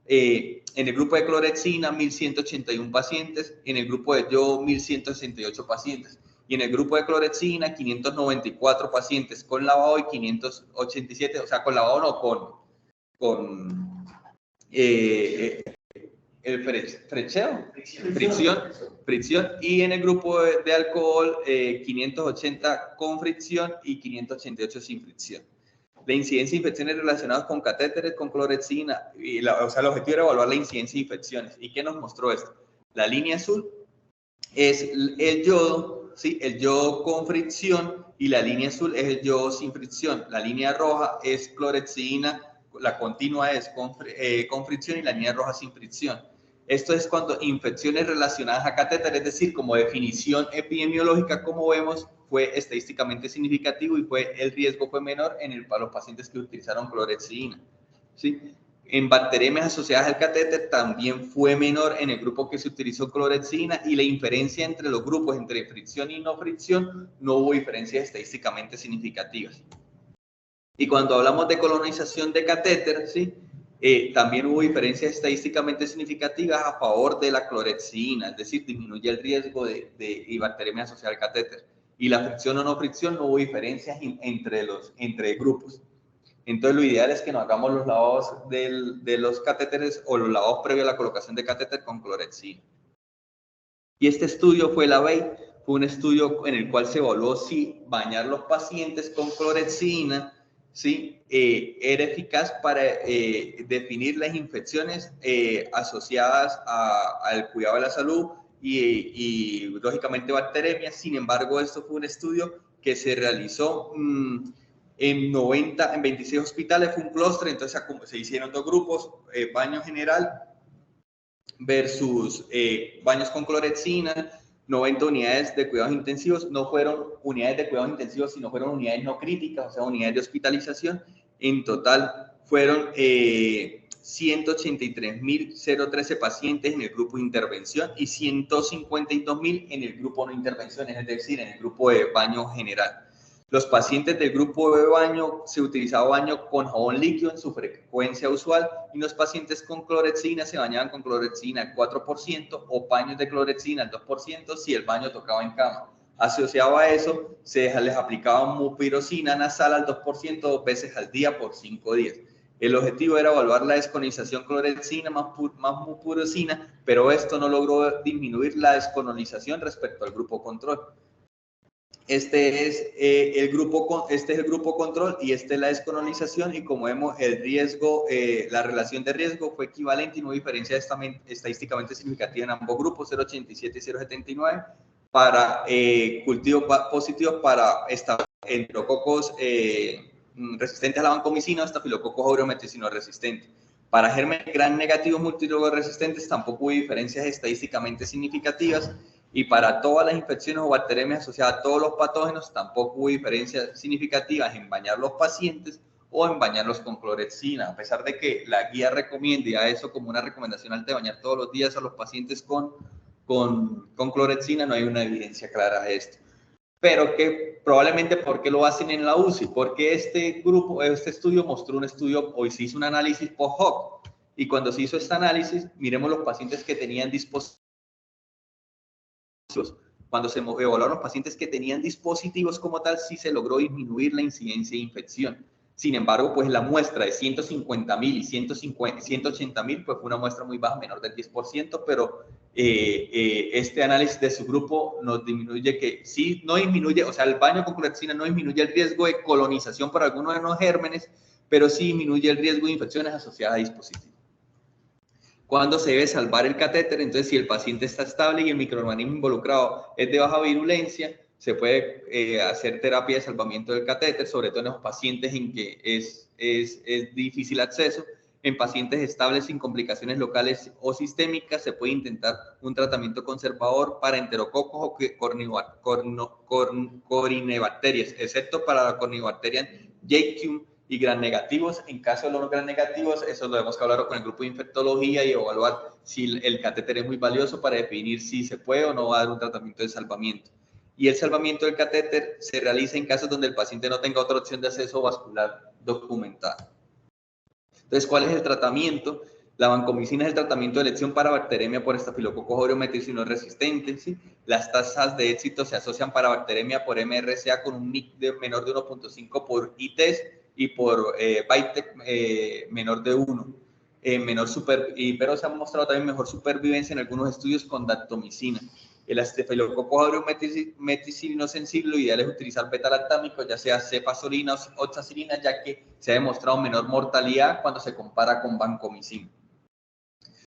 En el grupo de clorexina, 1.181 pacientes. En el grupo de yodo, 1.168 pacientes. Y en el grupo de clorexina, 594 pacientes con lavado y 587, o sea, con lavado no, con fricción, y en el grupo de alcohol 580 con fricción y 588 sin fricción. La incidencia de infecciones relacionadas con catéteres con clorexina, o sea, el objetivo era evaluar la incidencia de infecciones. ¿Y qué nos mostró esto? La línea azul es el yodo, ¿sí? El yodo con fricción, y la línea azul es el yodo sin fricción. La línea roja es clorexina, la continua es con fricción y la línea roja sin fricción. Esto es cuando infecciones relacionadas a catéter, es decir, como definición epidemiológica, como vemos, fue estadísticamente significativo y el riesgo fue menor para los pacientes que utilizaron clorexina. ¿Sí? En bacteriemias asociadas al catéter también fue menor en el grupo que se utilizó clorexina y la inferencia entre los grupos, entre fricción y no fricción, no hubo diferencias estadísticamente significativas. Y cuando hablamos de colonización de catéter, ¿sí? También hubo diferencias estadísticamente significativas a favor de la clorexina, es decir, disminuye el riesgo de bacteriemia asociada al catéter. Y la fricción o no fricción, no hubo diferencias entre grupos. Entonces, lo ideal es que nos hagamos los lavados de los catéteres o los lavados previos a la colocación de catéter con clorexina. Y este estudio fue la BEI, fue un estudio en el cual se evaluó si bañar los pacientes con clorexina ¿sí? Era eficaz para definir las infecciones asociadas al cuidado de la salud y lógicamente bacteremia. Sin embargo, esto fue un estudio que se realizó en 26 hospitales, fue un clúster, entonces se hicieron dos grupos, baño general versus baños con clorexina, 90 unidades de cuidados intensivos, no fueron unidades de cuidados intensivos, sino fueron unidades no críticas, o sea, unidades de hospitalización. En total fueron 183.013 pacientes en el grupo de intervención y 152.000 en el grupo no intervención, es decir, en el grupo de baño general. Los pacientes del grupo de baño se utilizaba baño con jabón líquido en su frecuencia usual y los pacientes con clorexina se bañaban con clorexina al 4% o paños de clorexina al 2% si el baño tocaba en cama. Asociado a eso, les aplicaba mupirocina nasal al 2% 2 veces al día por 5 días. El objetivo era evaluar la descolonización clorexina más mupirocina, pero esto no logró disminuir la descolonización respecto al grupo control. Este es el grupo control y esta es la descolonización, y como vemos el riesgo, la relación de riesgo fue equivalente y no hubo diferencia estadísticamente significativa en ambos grupos, 0,87 y 0,79 para cultivos positivos para enterococos resistentes a la vancomicina o estafilococos aureometicino resistentes. Para gérmenes gram negativos multilogos resistentes tampoco hubo diferencias estadísticamente significativas. Y para todas las infecciones o bacterias asociadas a todos los patógenos, tampoco hubo diferencias significativas en bañar los pacientes o en bañarlos con clorexina, a pesar de que la guía recomienda, y a eso como una recomendación alta, de bañar todos los días a los pacientes con clorexina, no hay una evidencia clara de esto. Pero que probablemente, ¿por qué lo hacen en la UCI? Porque este estudio mostró un estudio, hoy se hizo un análisis post-hoc, y cuando se hizo este análisis, miremos los pacientes que tenían dispositivos. Cuando se evaluaron los pacientes que tenían dispositivos como tal, sí se logró disminuir la incidencia de infección. Sin embargo, pues la muestra de 150.000 y 180.000, pues fue una muestra muy baja, menor del 10%, pero este análisis de su grupo nos disminuye que sí, no disminuye, o sea, el baño con clorexina no disminuye el riesgo de colonización por algunos de los gérmenes, pero sí disminuye el riesgo de infecciones asociadas a dispositivos. Cuando se debe salvar el catéter, entonces si el paciente está estable y el microorganismo involucrado es de baja virulencia, se puede hacer terapia de salvamiento del catéter, sobre todo en los pacientes en que es difícil acceso. En pacientes estables sin complicaciones locales o sistémicas, se puede intentar un tratamiento conservador para enterococos o corinebacterias, excepto para la corynebacteria Jejunum y gram negativos. En caso de los gram negativos, eso lo debemos que hablar con el grupo de infectología y evaluar si el catéter es muy valioso para definir si se puede o no dar un tratamiento de salvamiento. Y el salvamiento del catéter se realiza en casos donde el paciente no tenga otra opción de acceso vascular documentada. Entonces, ¿cuál es el tratamiento? La vancomicina es el tratamiento de elección para bacteremia por estafilococos aureometicino resistentes, ¿sí? Las tasas de éxito se asocian para bacteremia por MRSA con un MIC menor de 1.5 por ITES y por BITEC menor de 1. Pero se ha mostrado también mejor supervivencia en algunos estudios con dactomicina. El estafilococo aureometicino sensible, lo ideal es utilizar beta-lactámico, ya sea cefazolina o oxacilina, ya que se ha demostrado menor mortalidad cuando se compara con vancomicina.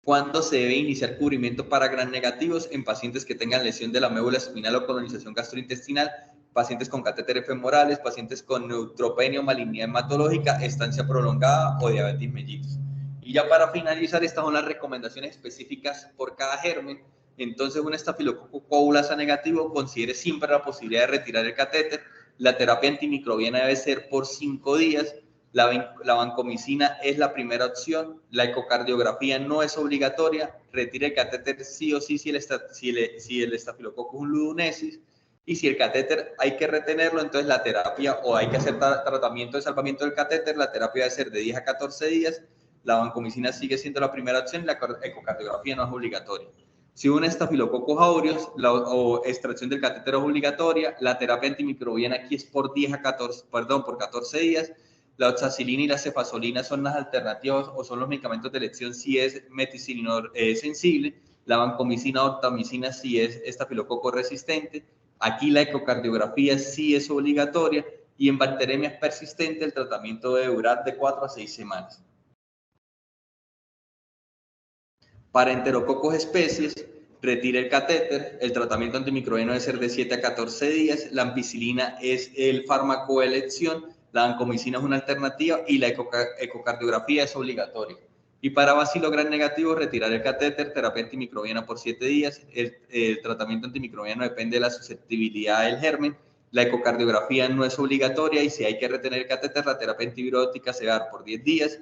¿Cuándo se debe iniciar cubrimiento para gram negativos? En pacientes que tengan lesión de la médula espinal o colonización gastrointestinal, pacientes con catéteres femorales, pacientes con neutropenia o malignidad hematológica, estancia prolongada o diabetes mellitus. Y ya para finalizar, estas son las recomendaciones específicas por cada germen. Entonces, un estafilococo coagulasa negativo, considere siempre la posibilidad de retirar el catéter. La terapia antimicrobiana debe ser por 5 días. La vancomicina es la primera opción. La ecocardiografía no es obligatoria. Retire el catéter sí o sí si el estafilococo es un ludonesis. Y si el catéter hay que retenerlo, entonces la terapia, o hay que hacer tratamiento de salvamiento del catéter, la terapia debe ser de 10 a 14 días. La vancomicina sigue siendo la primera opción. La ecocardiografía no es obligatoria. Si un estafilococo aureus o extracción del catéter es obligatoria, la terapia antimicrobiana aquí es por 14 días. La oxacilina y la cefazolina son las alternativas o son los medicamentos de elección si es meticinidor sensible. La vancomicina o octamicina si es estafilococo resistente. Aquí la ecocardiografía sí es obligatoria y en bacteremias persistentes el tratamiento debe durar de 4 a 6 semanas. Para enterococos especies, retire el catéter, el tratamiento antimicrobiano debe ser de 7 a 14 días, la ampicilina es el fármaco de elección, la vancomicina es una alternativa y la ecocardiografía es obligatoria. Y para bacilos gram negativos, retirar el catéter, terapia antimicrobiana por 7 días, el tratamiento antimicrobiano depende de la susceptibilidad del germen, la ecocardiografía no es obligatoria y si hay que retener el catéter, la terapia antibiótica se va a dar por 10 días.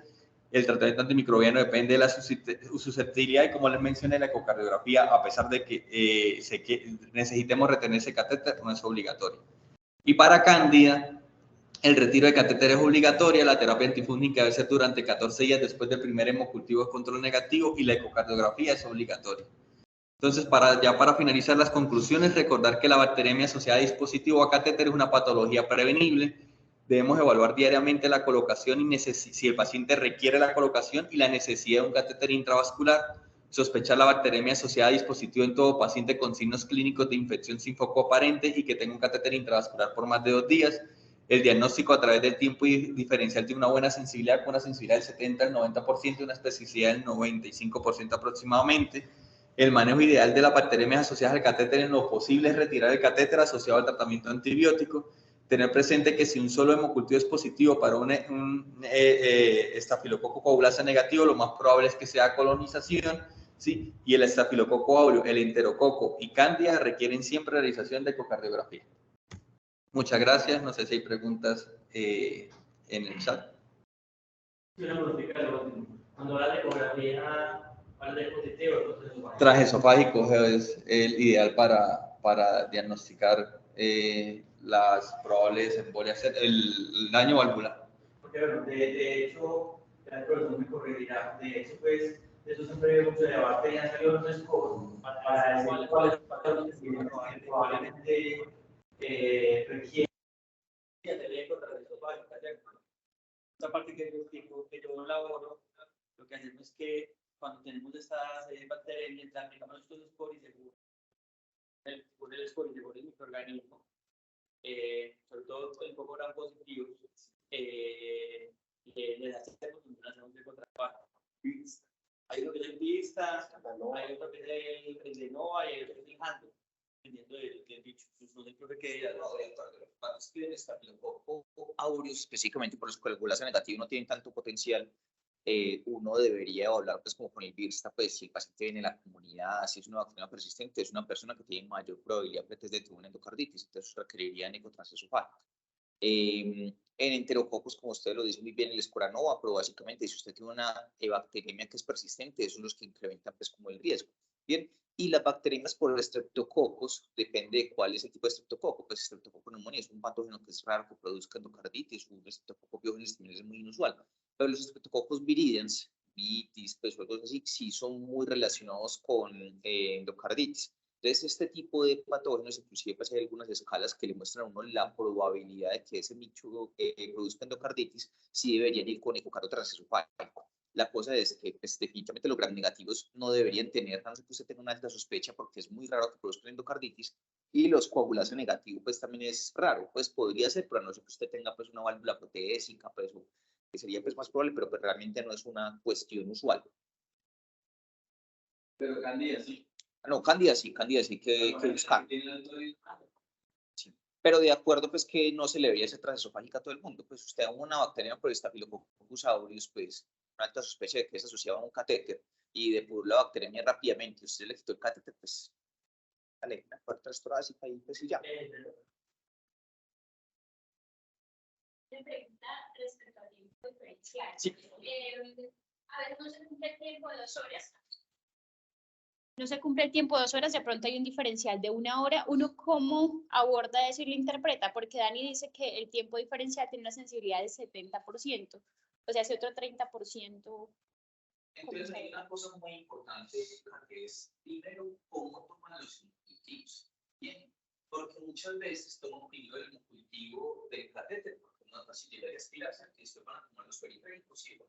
El tratamiento antimicrobiano depende de la susceptibilidad y como les mencioné, la ecocardiografía, a pesar de que necesitemos retener ese catéter, no es obligatorio. Y para cándida, el retiro de catéter es obligatoria, la terapia antifúngica debe ser durante 14 días después del primer hemocultivo de control negativo y la ecocardiografía es obligatoria. Entonces, para finalizar las conclusiones, recordar que la bacteremia asociada a dispositivo a catéter es una patología prevenible. Debemos evaluar diariamente la colocación y si el paciente requiere la colocación y la necesidad de un catéter intravascular. Sospechar la bacteremia asociada a dispositivo en todo paciente con signos clínicos de infección sin foco aparente y que tenga un catéter intravascular por más de 2 días. El diagnóstico a través del tiempo y diferencial de una buena sensibilidad con una sensibilidad del 70 al 90% y una especificidad del 95% aproximadamente. El manejo ideal de las bacterias asociadas al catéter en lo posible es retirar el catéter asociado al tratamiento antibiótico. Tener presente que si un solo hemocultivo es positivo para un estafilococo coagulasa negativo, lo más probable es que sea colonización, ¿sí? Y el estafilococo aureus, el enterococo y cándida requieren siempre realización de ecocardiografía. Muchas gracias. No sé si hay preguntas en el chat. Cuando hablas de ecografía, ¿hablas de positivo o transesofágico es el ideal para diagnosticar las probables embolias, el daño valvular. Porque bueno, de hecho, el profesor me corregirá, de hecho, pues, eso siempre hay mucho debate y han salido otros escoros para decir cuáles patrones probablemente requieren hacer eco transesofágica. Esa parte que yo elaboro, lo que hacemos es que cuando tenemos estas bacterias, le aplicamos estos scores según el score y según el microorganismo, sobre todo en poco gran positivos, les hacemos un contratrabajo. Hay uno que es el PISTA, hay otro que es el de NOVA y hay otro que es el HANDO, dependiendo del dicho. No sé por qué es que el estafilococo aureus, específicamente por los coagulación negativa, no tienen tanto potencial. Uno debería hablar pues como con el BIRSTA, pues si el paciente viene en la comunidad, si es una bacteria persistente, es una persona que tiene mayor probabilidad de tener una endocarditis, entonces requeriría ecotransesofágica. En enterococos, como ustedes lo dicen muy bien, el Escoranova, pero básicamente si usted tiene una bacteriemia que es persistente, esos son los que incrementan pues como el riesgo. Bien, y las bacterias por estreptococos, depende de cuál es el tipo de estreptococo, pues estreptococo neumonía es un patógeno que es raro que produzca endocarditis, un estreptococo biogénesis también es muy inusual, pero los estreptococos viridans, vitis, pues algo así, sí son muy relacionados con endocarditis. Entonces, este tipo de patógenos, inclusive pues, hay algunas escalas que le muestran a uno la probabilidad de que ese bicho produzca endocarditis, sí deberían ir con ecocardio transesofágico. La cosa es que pues, definitivamente los gram negativos no deberían tener, a no ser que usted tenga una alta sospecha, porque es muy raro que produzcan endocarditis, y los coagulados negativos pues también es raro, pues podría ser, pero a no ser que usted tenga pues una válvula proteésica, pues, que sería pues más probable, pero pues, realmente no es una cuestión usual. Pero Candida sí. No, Cándida sí que buscar. Sí. Pero de acuerdo, pues que no se le debería hacer transesofágica a todo el mundo. Pues usted a una bacteria por Staphylococcus aureus, pues una alta sospecha de que es asociada a un catéter y depuró la bacteria rápidamente, usted le quitó el catéter, pues dale, una puerta torácica y pues y ya. Me pregunta respecto al tiempo diferencial. Sí. A ver, no se cumple el tiempo de 2 horas. No se cumple el tiempo de 2 horas, de pronto hay un diferencial de 1 hora. ¿Uno cómo aborda eso y lo interpreta? Porque Dani dice que el tiempo diferencial tiene una sensibilidad del 70%. O sea, ese otro 30%. Entonces hay una cosa muy importante que es, primero, cómo toman los incultivos. Bien, porque muchas veces toman primero el incultivo del catéter, porque no es fácil llegar a aspirarse, que después van a tomar los periféricos y de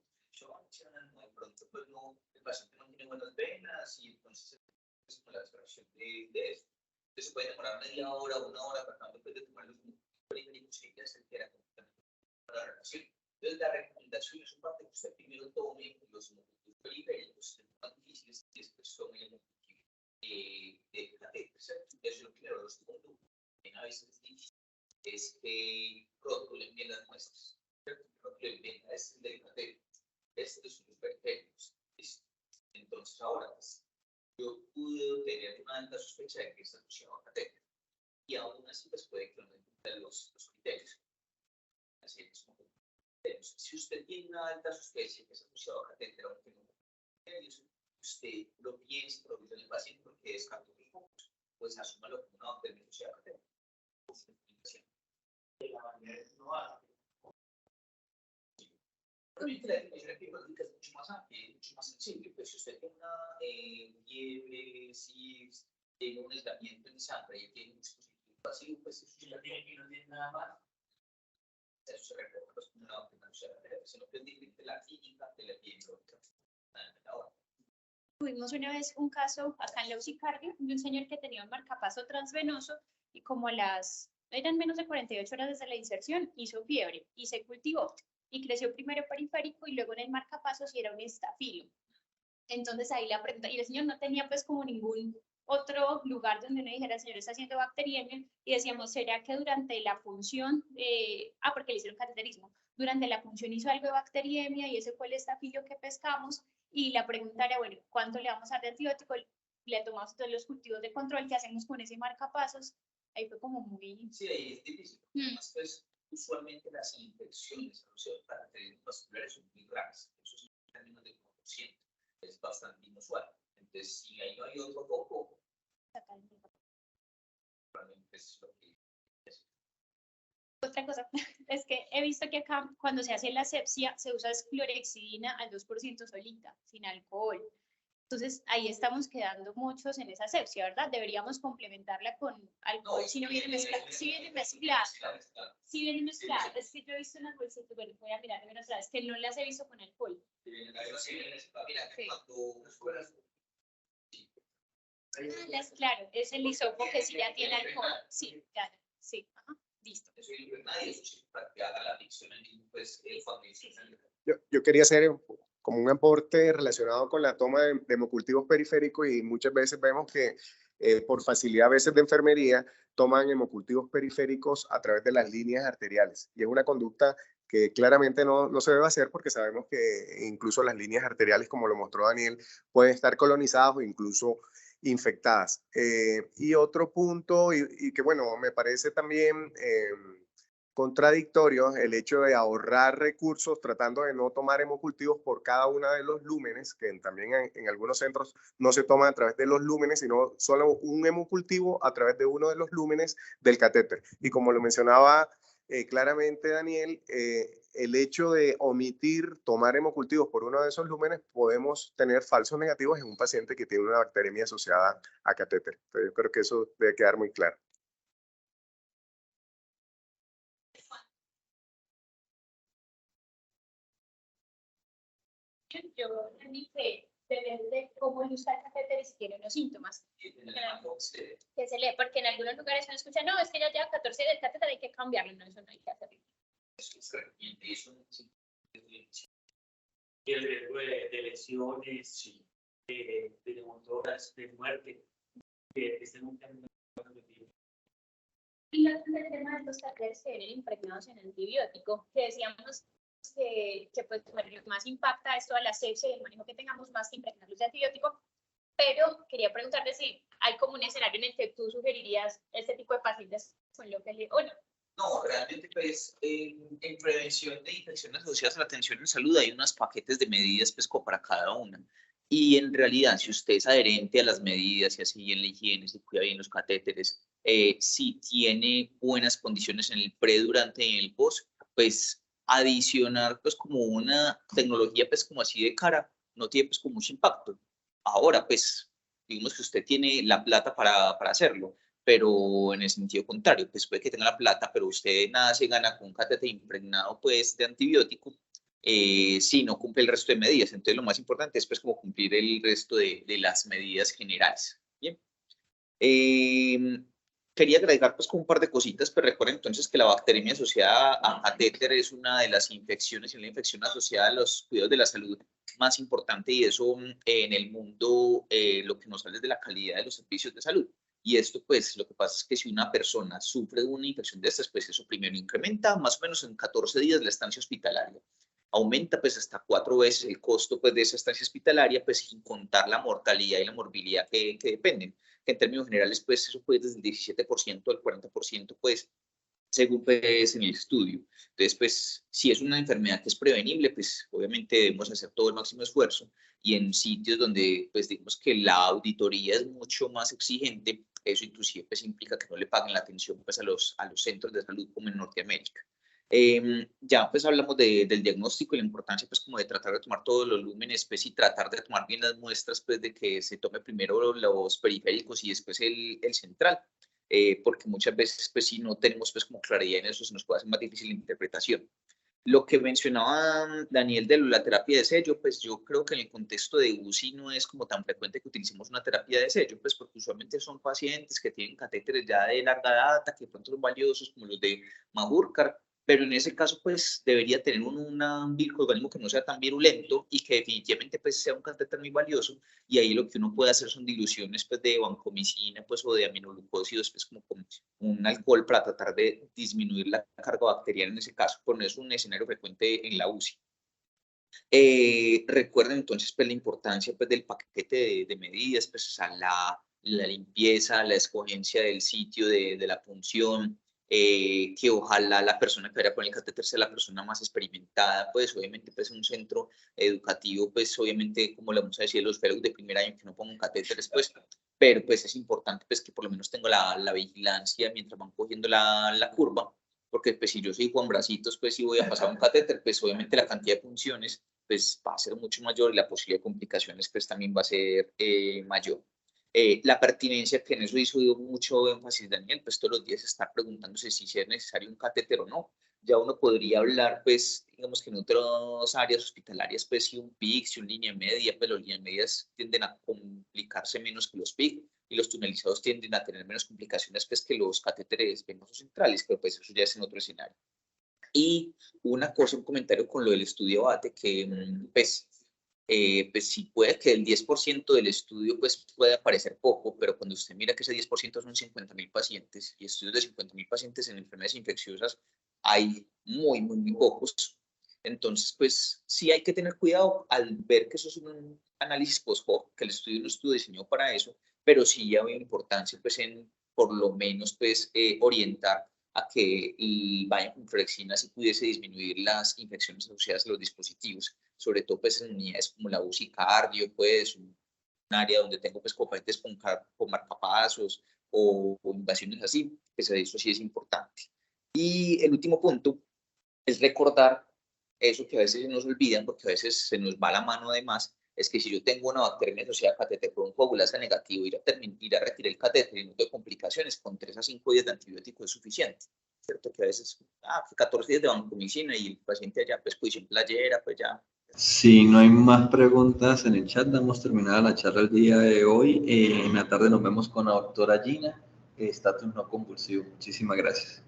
pronto pues no, el paciente no tiene buenas venas y entonces es como la extracción de eso. Entonces puede demorar media hora, 1 hora tratando pues, de tomar los la relación. Entonces, la recomendación es un parte que usted primero tome los motivos periféricos, más difíciles, y después tome el motivo de catéter. Eso es lo primero. Lo segundo, a veces es difícil, es que rotulen bien las muestras. Rotulen bien, este es el del catéter, estos son los periféricos. Entonces, ahora, pues, yo pude tener una alta sospecha de que está asociado a catéter. Y aún así, pues puede que no me cumplan los criterios. Así es como si usted tiene una alta sospecha que es asociado a catéter, aunque no criterios, usted lo piensa, lo dice en el paciente porque es cardiológico, pues asúmalo como una bacteria asociada a catéter. La manera es no hace. Realmente la definición epidemiológica es mucho más amplia, mucho más sensible. Pues si usted tiene una fiebre, si tiene un aislamiento en sangre y tiene un dispositivo pasivo, pues eso Si no tiene nada más. Eso se reporta pues, como una bacteria asociada a catéter, sino que es diferente la clínica de la epidemiológica. Tuvimos una vez un caso acá en la UCI Cardio de un señor que tenía un marcapaso transvenoso y como eran menos de 48 horas desde la inserción, hizo fiebre y se cultivó y creció primero periférico y luego en el marcapasos y era un estafilo. Entonces ahí la pregunta, y el señor no tenía pues como ningún otro lugar donde uno dijera, el señor está haciendo bacteriemia, y decíamos, ¿será que durante la función, porque le hicieron cateterismo, durante la función hizo algo de bacteriemia y ese fue el estafilo que pescamos? Y la pregunta era, bueno, ¿cuánto le vamos a dar de antibiótico? Le tomamos todos los cultivos de control que hacemos con ese marcapasos. Ahí fue como muy... Sí, ahí es difícil. Además, pues, usualmente las infecciones asociadas a catéteres vasculares son muy raras. Eso es en términos de 1%. Es bastante inusual. Entonces, si ahí no hay otro foco, realmente es lo que es. Otra cosa es que he visto que acá cuando se hace la asepsia se usa clorexidina al 2% solita, sin alcohol. Entonces ahí estamos quedando muchos en esa asepsia, ¿verdad? Deberíamos complementarla con alcohol, si no viene mezclada. Si viene mezclada. Si viene mezclada. Es que yo he visto unas bolsitas, bueno, voy a mirar otra vez, que no las he visto con alcohol. Claro, es el hisopo que sí ya tiene alcohol. Sí, claro, sí, ajá, listo. Yo quería hacer como un aporte relacionado con la toma de hemocultivos periféricos y muchas veces vemos que por facilidad a veces de enfermería toman hemocultivos periféricos a través de las líneas arteriales y es una conducta que claramente no se debe hacer porque sabemos que incluso las líneas arteriales, como lo mostró Daniel, pueden estar colonizadas o incluso infectadas. Y otro punto, y que bueno, me parece también contradictorio el hecho de ahorrar recursos tratando de no tomar hemocultivos por cada uno de los lúmenes, que también en algunos centros no se toma a través de los lúmenes, sino solo un hemocultivo a través de uno de los lúmenes del catéter. Y como lo mencionaba claramente Daniel, el hecho de omitir tomar hemocultivos por uno de esos lúmenes, podemos tener falsos negativos en un paciente que tiene una bacteremia asociada a catéter. Entonces, yo creo que eso debe quedar muy claro. Yo dije, depende de cómo usa el catéter y si tiene unos síntomas. Que se lee, porque en algunos lugares uno escucha, no, es que ya lleva 14 del catéter, hay que cambiarlo. No, eso no hay que hacerlo. Y el riesgo de lesiones, de motoras, de muerte, que estén un camino. Y el tema de los catéteres que vienen impregnados en antibiótico, que decíamos que pues más impacta esto a la sepsia y el manejo que tengamos más que impregnarlos de antibiótico, pero quería preguntarte si hay como un escenario en el que tú sugerirías este tipo de pacientes con lo que le o no. No, realmente pues en prevención de infecciones asociadas a la atención en salud hay unos paquetes de medidas pues como para cada una. Y en realidad si usted es adherente a las medidas y así bien la higiene, se cuida bien los catéteres, si tiene buenas condiciones en el pre, durante y en el post, pues adicionar pues como una tecnología pues como así de cara no tiene pues como mucho impacto. Ahora pues digamos que usted tiene la plata para hacerlo, pero en el sentido contrario, pues puede que tenga la plata, pero usted nada se gana con un catéter impregnado pues de antibiótico si no cumple el resto de medidas. Entonces lo más importante es pues como cumplir el resto de las medidas generales. Bien. quería agregar pues como un par de cositas, pero recuerden entonces que la bacteremia asociada a catéter es una de las infecciones y la infección asociada a los cuidados de la salud más importante, y eso en el mundo lo que nos habla es de la calidad de los servicios de salud. Y esto pues lo que pasa es que si una persona sufre de una infección de estas, pues eso primero incrementa más o menos en 14 días la estancia hospitalaria. Aumenta pues hasta 4 veces el costo pues de esa estancia hospitalaria, pues sin contar la mortalidad y la morbilidad que dependen. Que en términos generales, pues eso puede desde el 17% al 40%, pues, según pues en el estudio. Entonces, pues, si es una enfermedad que es prevenible, pues, obviamente debemos hacer todo el máximo esfuerzo, y en sitios donde, pues, digamos que la auditoría es mucho más exigente, eso inclusive, pues, implica que no le paguen la atención, pues, a los centros de salud como en Norteamérica. Ya pues hablamos del diagnóstico y la importancia pues como de tratar de tomar todos los lúmenes pues, y tratar de tomar bien las muestras, pues de que se tome primero los periféricos y después el central, porque muchas veces pues si no tenemos pues como claridad en eso se nos puede hacer más difícil la interpretación. Lo que mencionaba Daniel de la terapia de sello, pues yo creo que en el contexto de UCI no es como tan frecuente que utilicemos una terapia de sello, pues porque usualmente son pacientes que tienen catéteres ya de larga data, que de pronto son valiosos como los de Majurcar, pero en ese caso pues debería tener un microorganismo que no sea tan virulento y que definitivamente pues sea un catéter muy valioso, y ahí lo que uno puede hacer son diluciones pues de vancomicina pues o de aminoglucósidos pues como con un alcohol para tratar de disminuir la carga bacteriana en ese caso, pero no es un escenario frecuente en la UCI. Recuerden entonces pues la importancia pues del paquete de medidas, pues o sea, la limpieza, la escogencia del sitio de la punción, que ojalá la persona que vaya a poner el catéter sea la persona más experimentada, pues obviamente pues un centro educativo, pues obviamente como le vamos a decir los fellows de primer año que no pongan catéteres, pues, pero pues es importante pues que por lo menos tenga la vigilancia mientras van cogiendo la curva, porque pues si yo soy Juan Bracitos, pues si voy a pasar un catéter, pues obviamente la cantidad de punciones pues va a ser mucho mayor y la posibilidad de complicaciones pues también va a ser mayor. La pertinencia, que en eso hizo mucho énfasis Daniel, pues todos los días estar preguntándose si es necesario un catéter o no. Ya uno podría hablar, pues, digamos que en otras áreas hospitalarias, pues, si un PIC, si un línea media, pues los líneas medias tienden a complicarse menos que los PIC, y los tunelizados tienden a tener menos complicaciones, pues, que los catéteres venosos centrales, pero pues eso ya es en otro escenario. Y una cosa, un comentario con lo del estudio ABATE, que pues sí puede que el 10% del estudio pues pueda parecer poco, pero cuando usted mira que ese 10% son 50.000 pacientes, y estudios de 50.000 pacientes en enfermedades infecciosas hay muy, muy, muy pocos. Entonces, pues sí hay que tener cuidado al ver que eso es un análisis post-hoc, que el estudio no estuvo diseñado para eso, pero sí hay importancia pues en por lo menos pues orientar a que el vancomicina sí pudiese disminuir las infecciones asociadas a los dispositivos, sobre todo pues en unidades como la UCI cardio, pues un área donde tengo pues pacientes con marcapasos o invasiones así, pues eso sí es importante. Y el último punto es recordar eso que a veces se nos olvidan, porque a veces se nos va la mano de más, es que si yo tengo una bacteria asociada a catéter con un coagulasa negativo, ir a retirar el catéter y no tengo complicaciones, con 3 a 5 días de antibiótico es suficiente, ¿cierto? Que a veces, 14 días de vancomicina y el paciente allá, pues, posición playera, pues ya. Si no hay más preguntas en el chat, damos terminada la charla el día de hoy. En la tarde nos vemos con la doctora Gina, estatus no convulsivo. Muchísimas gracias.